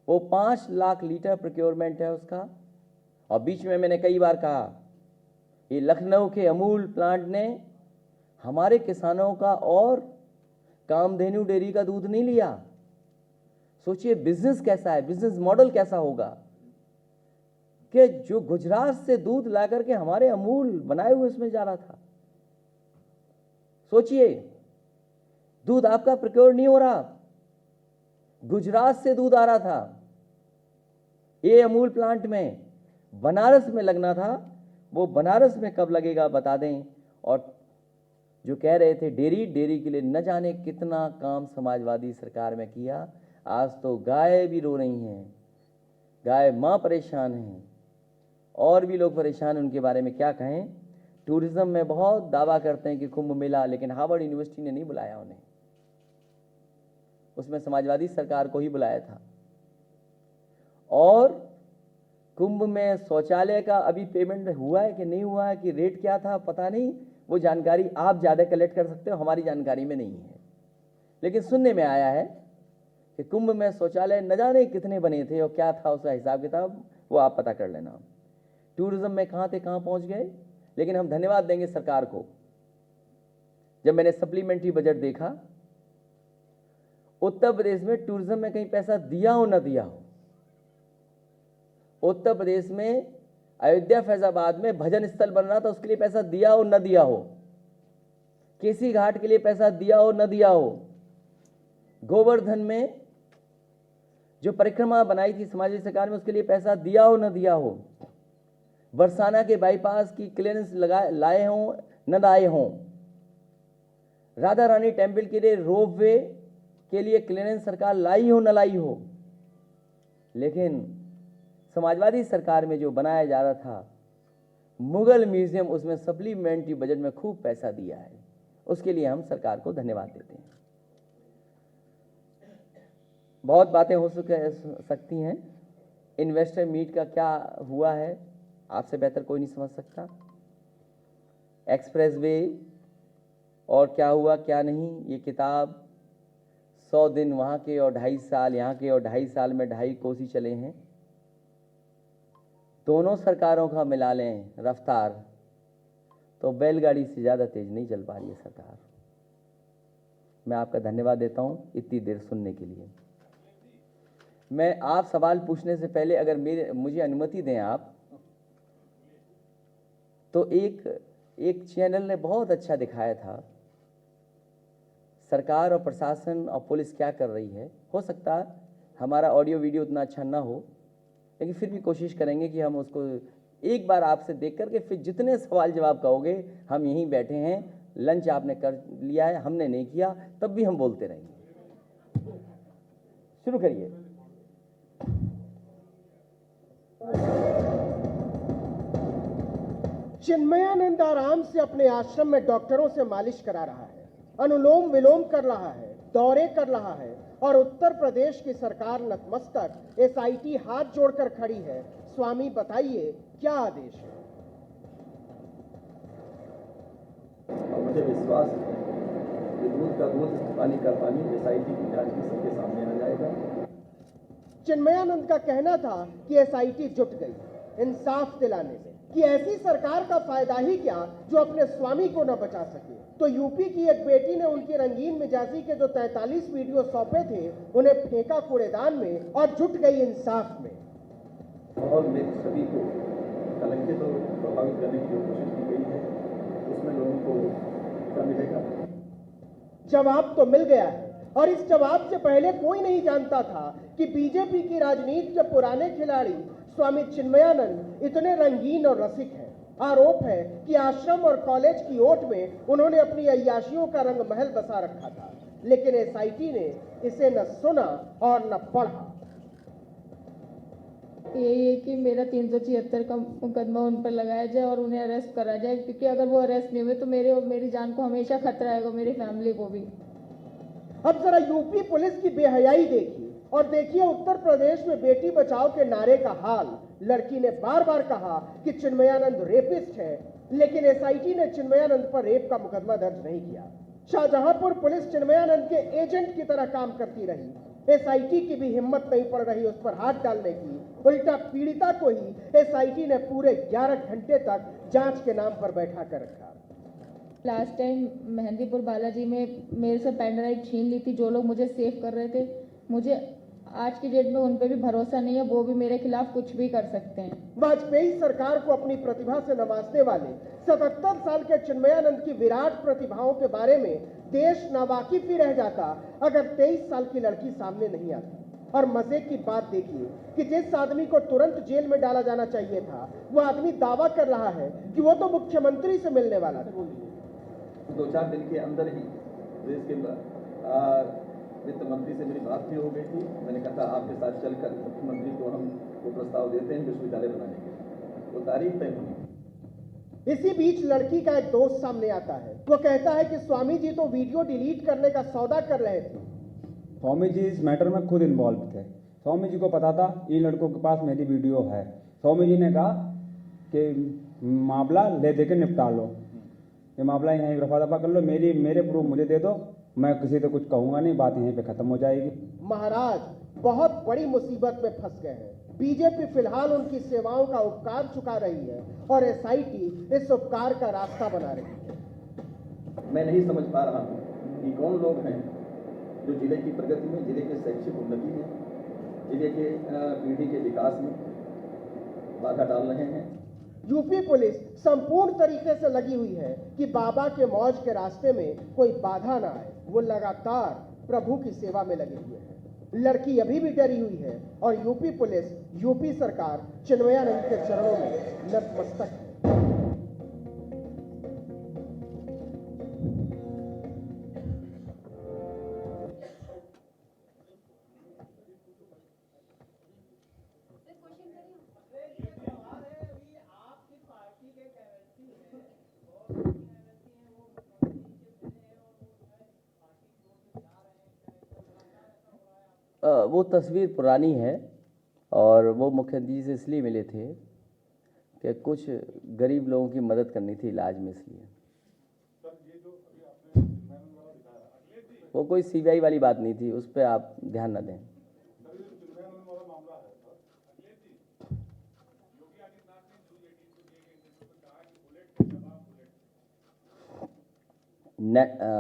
वो 5 लाख लीटर प्रोक्योरमेंट है उसका। और बीच में मैंने कई बार कहा, ये लखनऊ के अमूल प्लांट ने हमारे किसानों का और कामधेनु डेयरी का दूध नहीं लिया। सोचिए बिजनेस कैसा है, बिजनेस मॉडल कैसा होगा कि जो गुजरात से दूध ला करके हमारे अमूल बनाए हुए इसमें जा रहा था। सोचिए, दूध आपका प्रोक्योर नहीं हो रहा, गुजरात से दूध आ रहा था। ये अमूल प्लांट में बनारस में लगना था, वो बनारस में कब लगेगा बता दें। और जो कह रहे थे डेयरी के लिए न जाने कितना काम समाजवादी सरकार में किया। आज तो गाय भी रो रही हैं, गाय माँ परेशान हैं और भी लोग परेशान हैं। उनके बारे में क्या कहें। टूरिज्म में बहुत दावा करते हैं कि कुंभ मेला, लेकिन हार्वर्ड यूनिवर्सिटी ने नहीं बुलाया उन्हें, उसमें समाजवादी सरकार को ही बुलाया था। और कुंभ में शौचालय का अभी पेमेंट हुआ है कि नहीं हुआ है, कि रेट क्या था पता नहीं, वो जानकारी आप ज़्यादा कलेक्ट कर सकते हो, हमारी जानकारी में नहीं है। लेकिन सुनने में आया है कि कुंभ में शौचालय न जाने कितने बने थे और क्या था उसका हिसाब किताब, वो आप पता कर लेना। टूरिज्म में कहाँ थे कहाँ पहुँच गए। लेकिन हम धन्यवाद देंगे सरकार को। जब मैंने सप्लीमेंट्री बजट देखा, उत्तर प्रदेश में टूरिज्म में कहीं पैसा दिया हो न दिया हो। उत्तर प्रदेश में अयोध्या फैजाबाद में भजन स्थल बन रहा था, उसके लिए पैसा दिया हो न दिया हो। केसी घाट के लिए पैसा दिया हो न दिया हो। गोवर्धन में जो परिक्रमा बनाई थी समाजवादी सरकार में, उसके लिए पैसा दिया हो न दिया हो। बरसाना के बाईपास की क्लियरेंस लाए हों न लाए हों। राधा रानी टेम्पल के लिए रोपवे के लिए क्लियरेंस सरकार लाई हो न लाई हो। लेकिन समाजवादी सरकार में जो बनाया जा रहा था मुगल म्यूजियम, उसमें सप्लीमेंट्री बजट में खूब पैसा दिया है। उसके लिए हम सरकार को धन्यवाद देते हैं। बहुत बातें हो सकती हैं, इन्वेस्टर मीट का क्या हुआ है आपसे बेहतर कोई नहीं समझ सकता। एक्सप्रेसवे और क्या हुआ क्या नहीं, ये किताब 100 दिन वहाँ के और 2.5 साल यहाँ के और 2.5 साल में 2.5 कोसी चले हैं। दोनों सरकारों का मिला लें रफ्तार तो बैलगाड़ी से ज़्यादा तेज नहीं चल पा रही है सरकार। मैं आपका धन्यवाद देता हूँ इतनी देर सुनने के लिए। मैं आप सवाल पूछने से पहले अगर मुझे अनुमति दें आप, तो एक चैनल ने बहुत अच्छा दिखाया था सरकार और प्रशासन और पुलिस क्या कर रही है। हो सकता है हमारा ऑडियो वीडियो उतना अच्छा ना हो, लेकिन फिर भी कोशिश करेंगे कि हम उसको एक बार आपसे देख करके फिर जितने सवाल जवाब कहोगे, हम यहीं बैठे हैं, लंच आपने कर लिया है, हमने नहीं किया, तब भी हम बोलते रहेंगे। शुरू करिए। चिन्मयानंद आराम से अपने आश्रम में डॉक्टरों से मालिश करा रहा है, अनुलोम विलोम कर रहा है, दौरे कर रहा है और उत्तर प्रदेश की सरकार नतमस्तक एसआईटी हाथ जोड़कर खड़ी है। स्वामी बताइए क्या आदेश है? और मुझे विश्वास है कि दूध का दूध, पानी का पानी एसआईटी की जांच में सबके सामने आ जाएगा। चिन्मयानंद का कहना था कि एसआईटी जुट गई इंसाफ दिलाने में, कि ऐसी सरकार का फायदा ही क्या जो अपने स्वामी को न बचा सके। तो यूपी की एक बेटी ने उनकी रंगीन मिजाजी के जो 43 वीडियो सौंपे थे उन्हें फेंका कूड़ेदान में और जुट गई इंसाफ में। और मेरे सभी को कलंकित और प्रभावित करने की जो कोशिश की गई है उसमें लोगों को क्या मिलेगा? जवाब तो मिल गया है, और इस जवाब से पहले कोई नहीं जानता था कि बीजेपी की राजनीति के पुराने खिलाड़ी स्वामी चिन्मयानंद इतने रंगीन और रसिक हैं। आरोप है कि आश्रम और कॉलेज की ओट में उन्होंने अपनी अय्याशियों का रंग महल बसा रखा था, लेकिन एसआईटी ने इसे न सुना और न पढ़ा। यही है कि मेरा 376 का मुकदमा उन पर लगाया जाए और उन्हें अरेस्ट करा जाए, क्योंकि अगर वो अरेस्ट नहीं हुए तो मेरे और मेरी जान को हमेशा खतरा आएगा, मेरी फैमिली को भी। अब जरा यूपी पुलिस की बेहयाई देखिए और देखिए उत्तर प्रदेश में बेटी बचाओ के नारे का हाल। लड़की ने बार बार कहा कि चिन्मयानंद रेपिस्ट है, लेकिन एसआईटी ने चिन्मयानंद पर रेप का मुकदमा दर्ज नहीं किया। शाहजहांपुर पुलिस चिन्मयानंद के एजेंट की तरह काम करती रही। एसआईटी की भी हिम्मत नहीं पड़ रही उस पर हाथ डालने की। उल्टा पीड़िता को ही एसआईटी ने पूरे 11 घंटे तक जांच के नाम पर बैठा कर रखा। लास्ट टाइम मेहंदीपुर बालाजी में मेरे से पेन ड्राइव छीन ली थी जो लोग मुझे सेव कर रहे थे। मुझे आज की डेट में उन पर भी भरोसा नहीं है, वो भी मेरे खिलाफ कुछ भी कर सकते हैं। वाजपेयी सरकार को अपनी प्रतिभा से नवाजने वाले 77 साल के चिन्मयानंद की विराट प्रतिभाओं के बारे में देश नावाकिफ ही रह जाता अगर 23 साल की लड़की सामने नहीं आती। और मजे की बात देखिए कि जिस आदमी को तुरंत जेल में डाला जाना चाहिए था, वो आदमी दावा कर रहा है कि वो तो मुख्यमंत्री से मिलने वाला था। 2-4 दिन के अंदर ही देश के वित्त मंत्री से मेरी बात भी हो गई थी। मैंने कहा था आपके साथ चलकर मुख्यमंत्री को हम वो प्रस्ताव देते हैं विश्वविद्यालय बनाने के, वो तारीख तय हुई। इसी बीच लड़की का एक दोस्त सामने आता है। वो कहता है कि स्वामी जी तो वीडियो डिलीट करने का सौदा कर रहे थे। स्वामी जी इस मैटर में खुद इन्वॉल्व थे। स्वामी जी को पता था इन लड़कों के पास मेरी वीडियो है। स्वामी जी ने कहा कि मामला ले दे के निपटा लो, ये मामला यहीं रफा दफा कर लो, मेरे प्रूफ मुझे दे दो, मैं किसी से कुछ कहूँगा नहीं, बात यहीं पे खत्म हो जाएगी। महाराज बहुत बड़ी मुसीबत में फंस गए हैं। बीजेपी फिलहाल उनकी सेवाओं का उपकार चुका रही है और एसआईटी इस उपकार का रास्ता बना रही है। मैं नहीं समझ पा रहा हूँ कि कौन लोग हैं जो जिले की प्रगति में, जिले के शैक्षिक उन्नति में, जिले के पीढ़ी के विकास में बाधा डाल रहे हैं। यूपी पुलिस संपूर्ण तरीके से लगी हुई है कि बाबा के मौज के रास्ते में कोई बाधा ना आए। वो लगातार प्रभु की सेवा में लगे हुए हैं। लड़की अभी भी डरी हुई है और यूपी पुलिस, यूपी सरकार चिन्मयानंद के चरणों में नतमस्तक है। वो तस्वीर पुरानी है और वो मुख्यमंत्री जी से इसलिए मिले थे कि कुछ गरीब लोगों की मदद करनी थी इलाज में, इसलिए। वो कोई सीबीआई वाली बात नहीं थी, उस पर आप ध्यान न दें।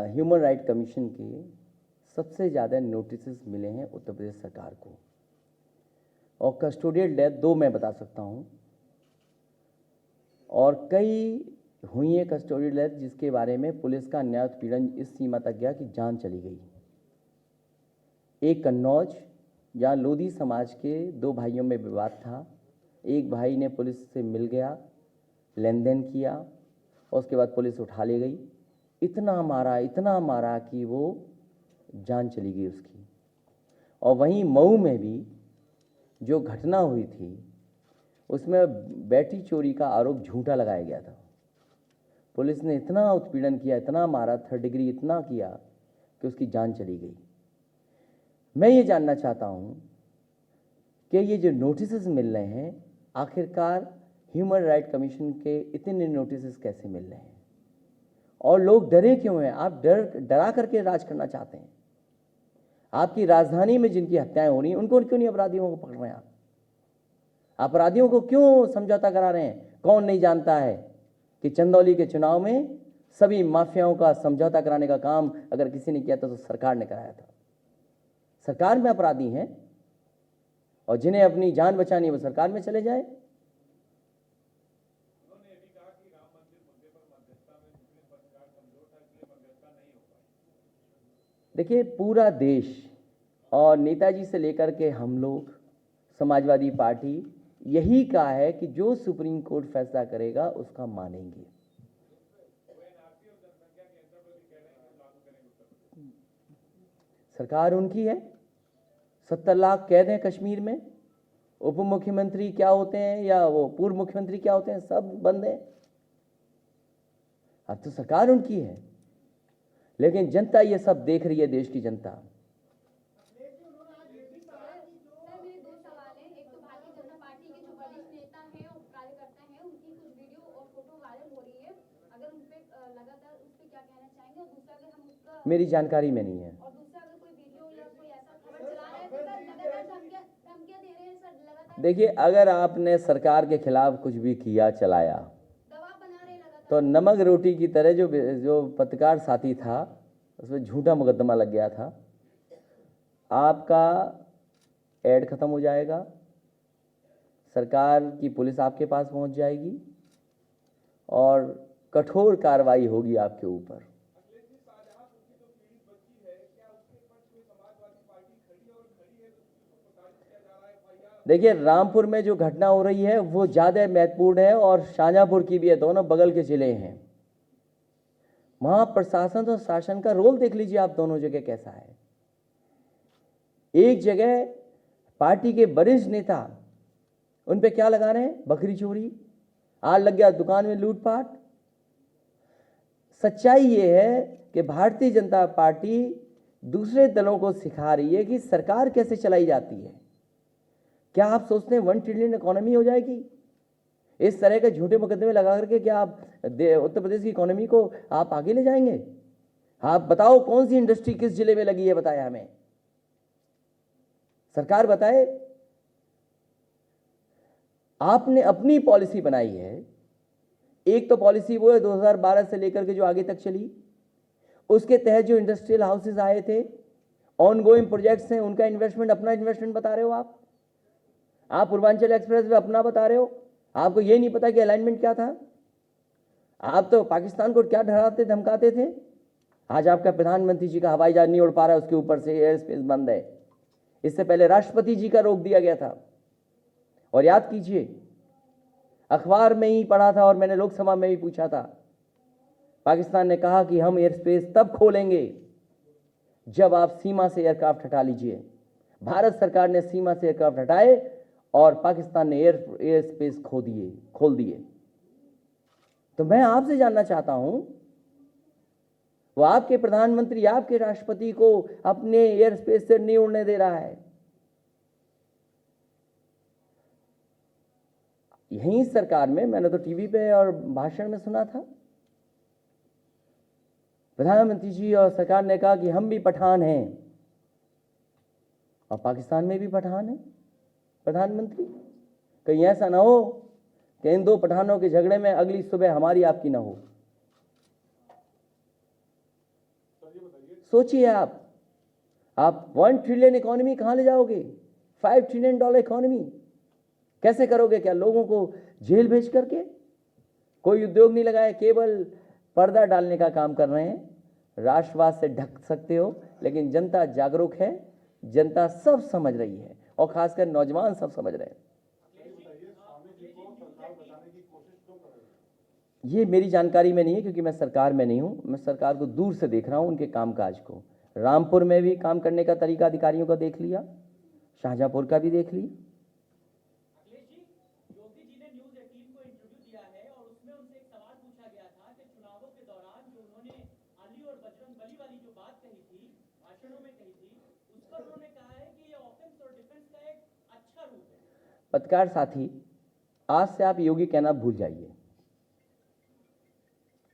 ह्यूमन राइट कमीशन के सबसे ज़्यादा नोटिसेस मिले हैं उत्तर प्रदेश सरकार को, और कस्टोडियल डेथ 2 मैं बता सकता हूँ, और कई हुई है कस्टोडियल डेथ जिसके बारे में पुलिस का न्याय उत्पीड़न इस सीमा तक गया कि जान चली गई। एक कन्नौज, जहाँ लोधी समाज के 2 भाइयों में विवाद था, एक भाई ने पुलिस से मिल गया, लेन देन किया, और उसके बाद पुलिस उठा ले गई। इतना मारा कि वो जान चली गई उसकी। और वहीं मऊ में भी जो घटना हुई थी उसमें बेटी चोरी का आरोप झूठा लगाया गया था। पुलिस ने इतना उत्पीड़न किया, इतना मारा, 3rd डिग्री इतना किया कि उसकी जान चली गई। मैं ये जानना चाहता हूँ कि ये जो नोटिसेस मिल रहे हैं, आखिरकार ह्यूमन राइट कमीशन के इतने नोटिसेस कैसे मिल रहे हैं, और लोग डरे क्यों हैं? आप डरा करके राज करना चाहते हैं। आपकी राजधानी में जिनकी हत्याएं हो रही हैं, उनको क्यों नहीं अपराधियों को पकड़ रहे हैं? आप अपराधियों को क्यों समझौता करा रहे हैं? कौन नहीं जानता है कि चंदौली के चुनाव में सभी माफियाओं का समझौता कराने का काम अगर किसी ने किया था तो सरकार ने कराया था। सरकार में अपराधी हैं, और जिन्हें अपनी जान बचानी है वो सरकार में चले जाए। देखिए, पूरा देश और नेताजी से लेकर के हम लोग, समाजवादी पार्टी, यही कहा है कि जो सुप्रीम कोर्ट फैसला करेगा उसका मानेंगे। सरकार उनकी है। 70 लाख कैद हैं कश्मीर में। उप मुख्यमंत्री क्या होते हैं या वो पूर्व मुख्यमंत्री क्या होते हैं, सब बंद हैं। अब तो सरकार उनकी है, लेकिन जनता ये सब देख रही है, देश की जनता। मेरी जानकारी में नहीं है। देखिए, अगर आपने सरकार के खिलाफ कुछ भी किया, चलाया, तो नमक रोटी की तरह जो पत्रकार साथी था उसमें झूठा मुकदमा लग गया था। आपका ऐड खत्म हो जाएगा, सरकार की पुलिस आपके पास पहुंच जाएगी और कठोर कार्रवाई होगी आपके ऊपर। देखिए, रामपुर में जो घटना हो रही है वो ज़्यादा महत्वपूर्ण है, और शाहजहांपुर की भी है, दोनों बगल के जिले हैं। वहां प्रशासन और शासन का रोल देख लीजिए आप, दोनों जगह कैसा है। एक जगह पार्टी के वरिष्ठ नेता उन पे क्या लगा रहे हैं, बकरी चोरी, आग लग गया दुकान में लूटपाट। सच्चाई ये है कि भारतीय जनता पार्टी दूसरे दलों को सिखा रही है कि सरकार कैसे चलाई जाती है। क्या आप सोचते हैं 1 ट्रिलियन इकोनॉमी हो जाएगी? इस तरह के झूठे मुकदमे लगा करके क्या आप उत्तर प्रदेश की इकोनॉमी को आप आगे ले जाएंगे? आप बताओ, कौन सी इंडस्ट्री किस जिले में लगी है, बताया हमें, सरकार बताए। आपने अपनी पॉलिसी बनाई है। एक तो पॉलिसी वो है 2012 से लेकर के जो आगे तक चली, उसके तहत जो इंडस्ट्रियल हाउसेज आए थे, ऑनगोइंग प्रोजेक्ट्स हैं, उनका इन्वेस्टमेंट, अपना इन्वेस्टमेंट बता रहे हो आप पूर्वांचल एक्सप्रेस वे अपना बता रहे हो। आपको ये नहीं पता कि अलाइनमेंट क्या था। आप तो पाकिस्तान को क्या डराते धमकाते थे। आज आपका प्रधानमंत्री जी का हवाई जहाज नहीं उड़ पा रहा है, उसके ऊपर से एयर स्पेस बंद है। इससे पहले राष्ट्रपति जी का रोक दिया गया था। और याद कीजिए, अखबार में ही पढ़ा था और मैंने लोकसभा में भी पूछा था, पाकिस्तान ने कहा कि हम एयर स्पेस तब खोलेंगे जब आप सीमा से एयरक्राफ्ट हटा लीजिए। भारत सरकार ने सीमा से एयरक्राफ्ट हटाए और पाकिस्तान ने एयर स्पेस खोल दिए। तो मैं आपसे जानना चाहता हूं, वो आपके प्रधानमंत्री, आपके राष्ट्रपति को अपने एयर स्पेस से नहीं उड़ने दे रहा है। यहीं सरकार में, मैंने तो टीवी पे और भाषण में सुना था, प्रधानमंत्री जी और सरकार ने कहा कि हम भी पठान हैं और पाकिस्तान में भी पठान हैं प्रधानमंत्री। कहीं ऐसा ना हो कि इन दो पठानों के झगड़े में अगली सुबह हमारी आपकी ना हो। सोचिए आप $1 ट्रिलियन इकोनॉमी कहां ले जाओगे? $5 ट्रिलियन इकोनॉमी कैसे करोगे? क्या लोगों को जेल भेज करके? कोई उद्योग नहीं लगाए, केवल पर्दा डालने का काम कर रहे हैं। राष्ट्रवाद से ढक सकते हो, लेकिन जनता जागरूक है, जनता सब समझ रही है, और खासकर नौजवान सब समझ रहे हैं। ये मेरी जानकारी में नहीं है, क्योंकि मैं सरकार में नहीं हूं। मैं सरकार को दूर से देख रहा हूं, उनके कामकाज को। रामपुर में भी काम करने का तरीका अधिकारियों का देख लिया, शाहजहांपुर का भी देख लिया। योगी जी ने न्यूज़ 18 को इंटरव्यू दिया है और उसमें उनसे एक सवाल पूछा गया था कि चुनावों के दौरान जो उन्होंने अली और बजरंगबली वाली जो बात कही थी, भाषणों में कही थी, उस पर उन्होंने कहा है कि ये ऑफेंस और डिफेंस का एक अच्छा रूप है। पत्रकार साथी, आज से आप योगी कहना भूल जाइए,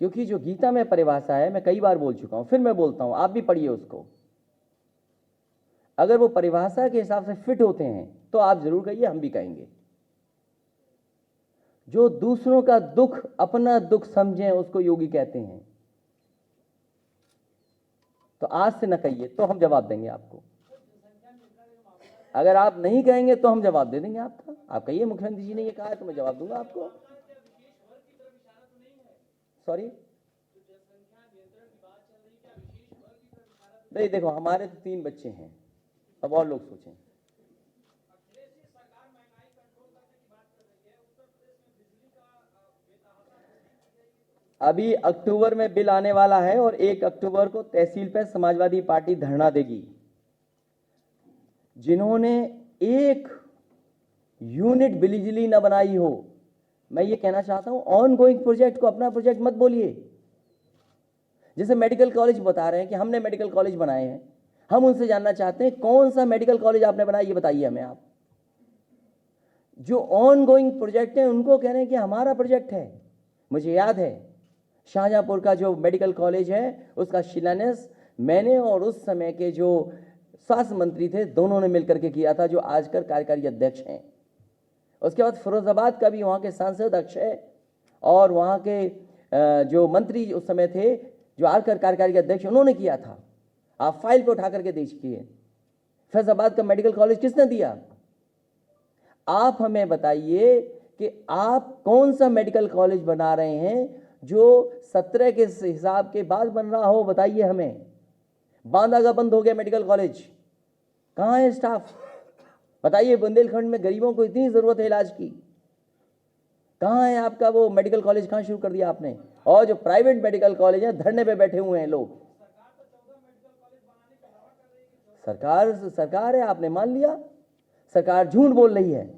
क्योंकि जो गीता में परिभाषा है, मैं कई बार बोल चुका हूं, फिर मैं बोलता हूं, आप भी पढ़िए उसको। अगर वो परिभाषा के हिसाब से फिट होते हैं तो आप जरूर कहिए, हम भी कहेंगे। जो दूसरों का दुख अपना दुख समझें, उसको योगी कहते हैं। तो आज से न कहिए, तो हम जवाब देंगे आपको। अगर आप नहीं कहेंगे तो हम जवाब दे देंगे आपका। आप कहिए मुख्यमंत्री जी ने ये कहा है, तो मैं जवाब दूंगा आपको। सॉरी, नहीं, देखो, हमारे तो 3 बच्चे हैं, अब और लोग सोचें। अभी अक्टूबर में बिल आने वाला है और 1 अक्टूबर को तहसील पे समाजवादी पार्टी धरना देगी। जिन्होंने एक यूनिट बिजली न बनाई हो, मैं ये कहना चाहता हूं, ऑन गोइंग प्रोजेक्ट को अपना प्रोजेक्ट मत बोलिए। जैसे मेडिकल कॉलेज बता रहे हैं कि हमने मेडिकल कॉलेज बनाए हैं, हम उनसे जानना चाहते हैं कौन सा मेडिकल कॉलेज आपने बनाया, ये बताइए हमें आप। जो ऑन गोइंग प्रोजेक्ट है उनको कह रहे हैं कि हमारा प्रोजेक्ट है। मुझे याद है शाहजहांपुर का जो मेडिकल कॉलेज है, उसका शिलान्यास मैंने और उस समय के जो स्वास्थ्य मंत्री थे, दोनों ने मिलकर के किया था, जो आजकल कार्यकारी अध्यक्ष हैं। उसके बाद फिरोजाबाद का भी वहाँ के सांसद अक्षय और वहाँ के जो मंत्री उस समय थे, जो आजकल कार्यकारी अध्यक्ष, उन्होंने किया था। आप फाइल पे उठा करके देखिए, फैजाबाद का मेडिकल कॉलेज किसने दिया? आप हमें बताइए कि आप कौन सा मेडिकल कॉलेज बना रहे हैं जो 17 के हिसाब के बाद बन रहा हो, बताइए हमें। बांदा का बंद हो गया मेडिकल कॉलेज, कहाँ है स्टाफ? बताइए, बुंदेलखंड में गरीबों को इतनी जरूरत है इलाज की, कहाँ है आपका वो मेडिकल कॉलेज? कहाँ शुरू कर दिया आपने? और जो प्राइवेट मेडिकल कॉलेज है, धरने पे बैठे हुए हैं लोग। सरकार है, आपने मान लिया। सरकार झूठ बोल रही है।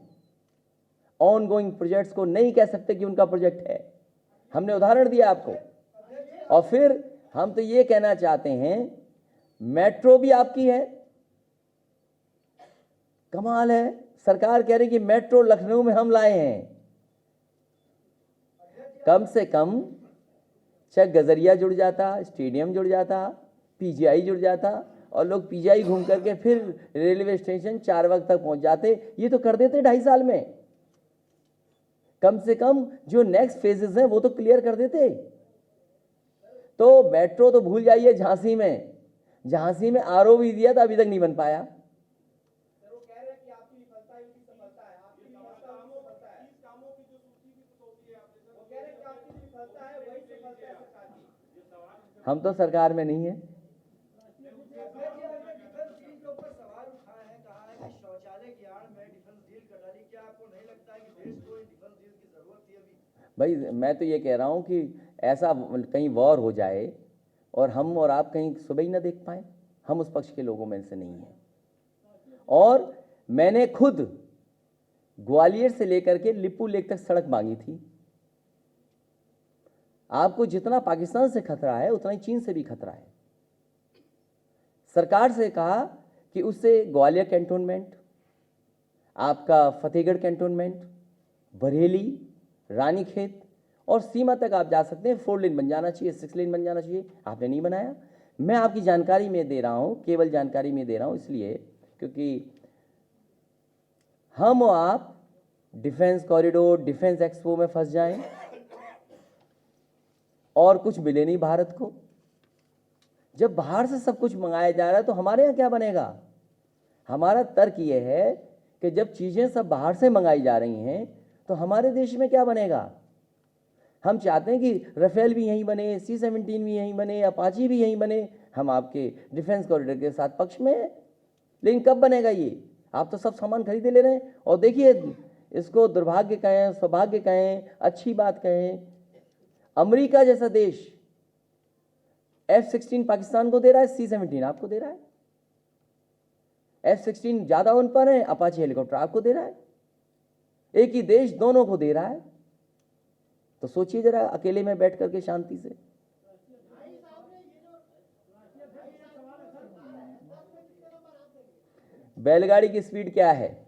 ऑन गोइंग प्रोजेक्ट्स को नहीं कह सकते कि उनका प्रोजेक्ट है। हमने उदाहरण दिया आपको। और फिर हम तो ये कहना चाहते हैं, मेट्रो भी आपकी है। कमाल है, सरकार कह रही कि मेट्रो लखनऊ में हम लाए हैं। कम से कम चाहे गजरिया जुड़ जाता, स्टेडियम जुड़ जाता, पीजीआई जुड़ जाता, और लोग पीजीआई घूम करके फिर रेलवे स्टेशन 4 वक्त तक पहुंच जाते। ये तो कर देते 2.5 साल में। कम से कम जो नेक्स्ट फेजेस हैं वो तो क्लियर कर देते। तो मेट्रो तो भूल जाइए, झांसी में आरओ भी दिया था, अभी तक नहीं बन पाया। हम तो सरकार में नहीं है। भाई, मैं तो ये कह रहा हूं कि ऐसा कहीं वॉर हो जाए और हम और आप कहीं सुबह ही ना देख पाए, हम उस पक्ष के लोगों में से नहीं हैं। और मैंने खुद ग्वालियर से लेकर के लिपू लेक तक सड़क मांगी थी। आपको जितना पाकिस्तान से खतरा है, उतना ही चीन से भी खतरा है। सरकार से कहा कि उससे ग्वालियर कैंटोनमेंट, आपका फतेहगढ़ कैंटोनमेंट, बरेली, रानीखेत और सीमा तक आप जा सकते हैं। 4 लेन बन जाना चाहिए, 6 लेन बन जाना चाहिए, आपने नहीं बनाया। मैं आपकी जानकारी में दे रहा हूँ, केवल जानकारी में दे रहा हूँ इसलिए क्योंकि हम और आप डिफेंस कॉरिडोर, डिफेंस एक्सपो में फंस जाएं और कुछ मिले नहीं भारत को। जब बाहर से सब कुछ मंगाया जा रहा है तो हमारे यहाँ क्या बनेगा? हमारा तर्क ये है कि जब चीज़ें सब बाहर से मंगाई जा रही हैं तो हमारे देश में क्या बनेगा? हम चाहते हैं कि राफेल भी यहीं बने, C-17 भी यहीं बने, अपाची भी यहीं बने। हम आपके डिफेंस कॉरिडोर के साथ पक्ष में हैं, लेकिन कब बनेगा ये? आप तो सब सामान खरीदे ले रहे हैं। और देखिए, इसको दुर्भाग्य कहें, सौभाग्य कहें, अच्छी बात कहें, अमेरिका जैसा देश F-16 पाकिस्तान को दे रहा है, C-17 आपको दे रहा है। F-16 ज़्यादा उन पर है, अपाची हेलीकॉप्टर आपको दे रहा है। एक ही देश दोनों को दे रहा है, तो सोचिए जरा अकेले में बैठ करके शांति से। बैलगाड़ी की स्पीड क्या है?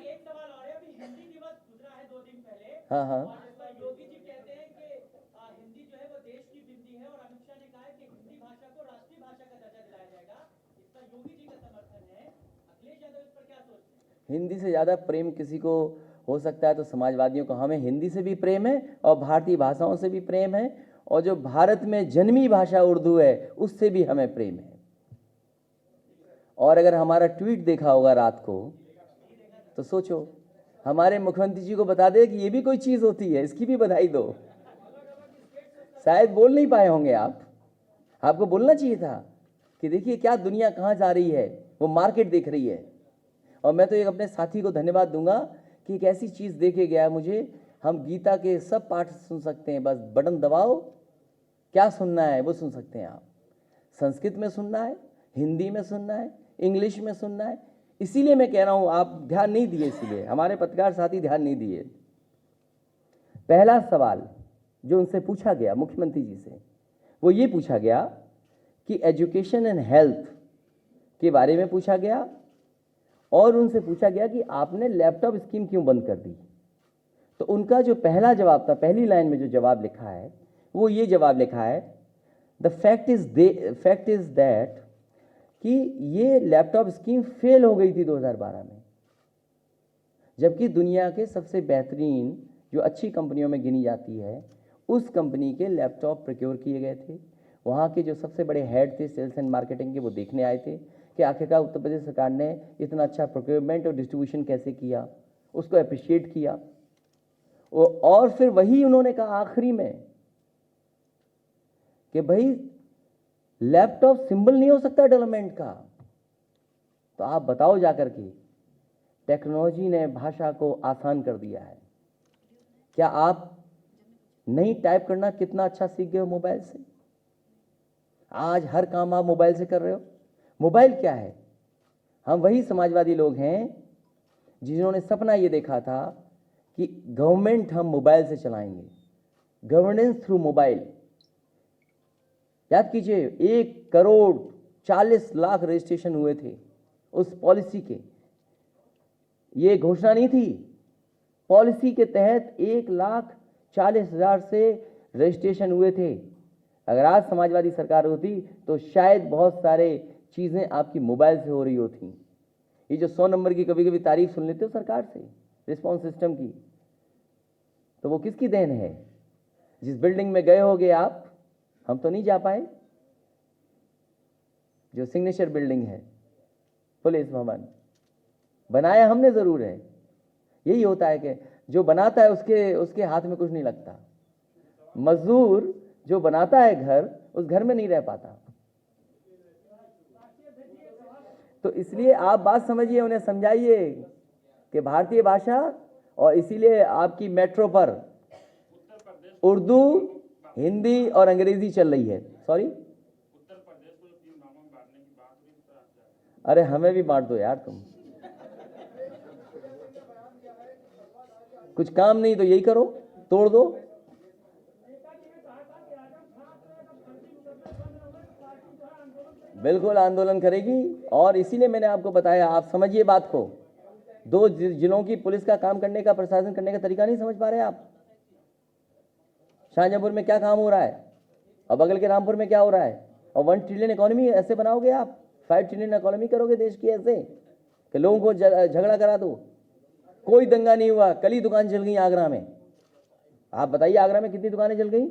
एक सवाल और है, अभी हिंदी दिवस गुजरा है 2 दिन पहले। हाँ हाँ, और योगी जी कहते हैं कि हिंदी जो है वो देश की बिंदी है, और अमित शाह ने कहा है कि हिंदी भाषा को राष्ट्रीय भाषा का दर्जा दिलाया जाएगा। इसका योगी जी का समर्थन है। अखिलेश यादव इस पर क्या सोचते हैं? हिंदी से ज़्यादा प्रेम किसी को हो सकता है तो समाजवादियों को। हमें हिंदी से भी प्रेम है और भारतीय भाषाओं से भी प्रेम है, और जो भारत में जन्मी भाषा उर्दू है उससे भी हमें प्रेम है। और अगर हमारा ट्वीट देखा होगा रात को तो सोचो, हमारे मुख्यमंत्री जी को बता दे कि ये भी कोई चीज़ होती है, इसकी भी बधाई दो। शायद बोल नहीं पाए होंगे आप, आपको बोलना चाहिए था कि देखिए क्या दुनिया कहाँ जा रही है, वो मार्केट देख रही है। और मैं तो एक अपने साथी को धन्यवाद दूंगा कि एक ऐसी चीज़ देखे गया मुझे, हम गीता के सब पाठ सुन सकते हैं, बस बटन दबाओ, क्या सुनना है वो सुन सकते हैं आप। संस्कृत में सुनना है, हिंदी में सुनना है, इंग्लिश में सुनना है। इसीलिए मैं कह रहा हूँ, आप ध्यान नहीं दिए, इसीलिए हमारे पत्रकार साथी ध्यान नहीं दिए। पहला सवाल जो उनसे पूछा गया मुख्यमंत्री जी से, वो ये पूछा गया कि एजुकेशन एंड हेल्थ के बारे में पूछा गया, और उनसे पूछा गया कि आपने लैपटॉप स्कीम क्यों बंद कर दी। तो उनका जो पहला जवाब था, पहली लाइन में जो जवाब लिखा है वो ये जवाब लिखा है, द फैक्ट इज दैट कि ये लैपटॉप स्कीम फेल हो गई थी 2012 में, जबकि दुनिया के सबसे बेहतरीन जो अच्छी कंपनियों में गिनी जाती है उस कंपनी के लैपटॉप प्रोक्योर किए गए थे। वहाँ के जो सबसे बड़े हेड थे सेल्स एंड मार्केटिंग के, वो देखने आए थे कि आखिरकार उत्तर प्रदेश सरकार ने इतना अच्छा प्रोक्योरमेंट और डिस्ट्रीब्यूशन कैसे किया, उसको अप्रिशिएट किया। और फिर वही उन्होंने कहा आखिरी में कि भाई लैपटॉप सिंबल नहीं हो सकता डेवलपमेंट का। तो आप बताओ जाकर के, टेक्नोलॉजी ने भाषा को आसान कर दिया है। क्या आप नहीं टाइप करना कितना अच्छा सीख गए हो मोबाइल से? आज हर काम आप मोबाइल से कर रहे हो। मोबाइल क्या है? हम वही समाजवादी लोग हैं जिन्होंने सपना ये देखा था कि गवर्नमेंट हम मोबाइल से चलाएंगे, गवर्नेंस थ्रू मोबाइल। याद कीजिए, 1,40,00,000 रजिस्ट्रेशन हुए थे उस पॉलिसी के। ये घोषणा नहीं थी, पॉलिसी के तहत 1,40,000 से रजिस्ट्रेशन हुए थे। अगर आज समाजवादी सरकार होती तो शायद बहुत सारे चीज़ें आपकी मोबाइल से हो रही होती। ये जो 100 नंबर की कभी कभी तारीफ सुन लेते हो सरकार से, रिस्पॉन्स सिस्टम की, तो वो किसकी देन है? जिस बिल्डिंग में गए होगे आप, हम तो नहीं जा पाए, जो सिग्नेचर बिल्डिंग है पुलिस भवन, बनाया हमने ज़रूर है। यही होता है कि जो बनाता है उसके हाथ में कुछ नहीं लगता। मजदूर जो बनाता है घर, उस घर में नहीं रह पाता। तो इसलिए आप बात समझिए, उन्हें समझाइए कि भारतीय भाषा, और इसीलिए आपकी मेट्रो पर उर्दू, हिंदी और अंग्रेजी चल रही है। सॉरी, अरे हमें भी बांट दो यार, तुम कुछ काम नहीं तो यही करो, तोड़ दो। बिल्कुल आंदोलन करेगी, और इसीलिए मैंने आपको बताया। आप समझिए बात को, दो जिलों की पुलिस का काम करने का, प्रशासन करने का तरीका नहीं समझ पा रहे आप। शाहजहांपुर में क्या काम हो रहा है और बगल के रामपुर में क्या हो रहा है, और 1 ट्रिलियन इकोनॉमी ऐसे बनाओगे आप? 5 ट्रिलियन इकोनॉमी करोगे देश की ऐसे कि लोगों को झगड़ा करा दो? कोई दंगा नहीं हुआ, कल ही दुकान जल गई आगरा में। आप बताइए आगरा में कितनी दुकानें जल गई?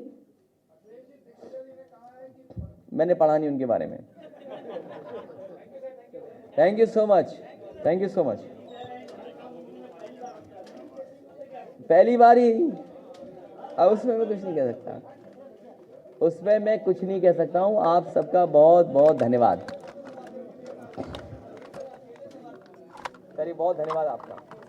मैंने पढ़ा नहीं उनके बारे में। Thank you so much, thank you so much. पहली बार ही, अब उसमें मैं कुछ नहीं कह सकता, उसमें मैं कुछ नहीं कह सकता हूं। आप सबका बहुत बहुत धन्यवाद, बहुत धन्यवाद आपका।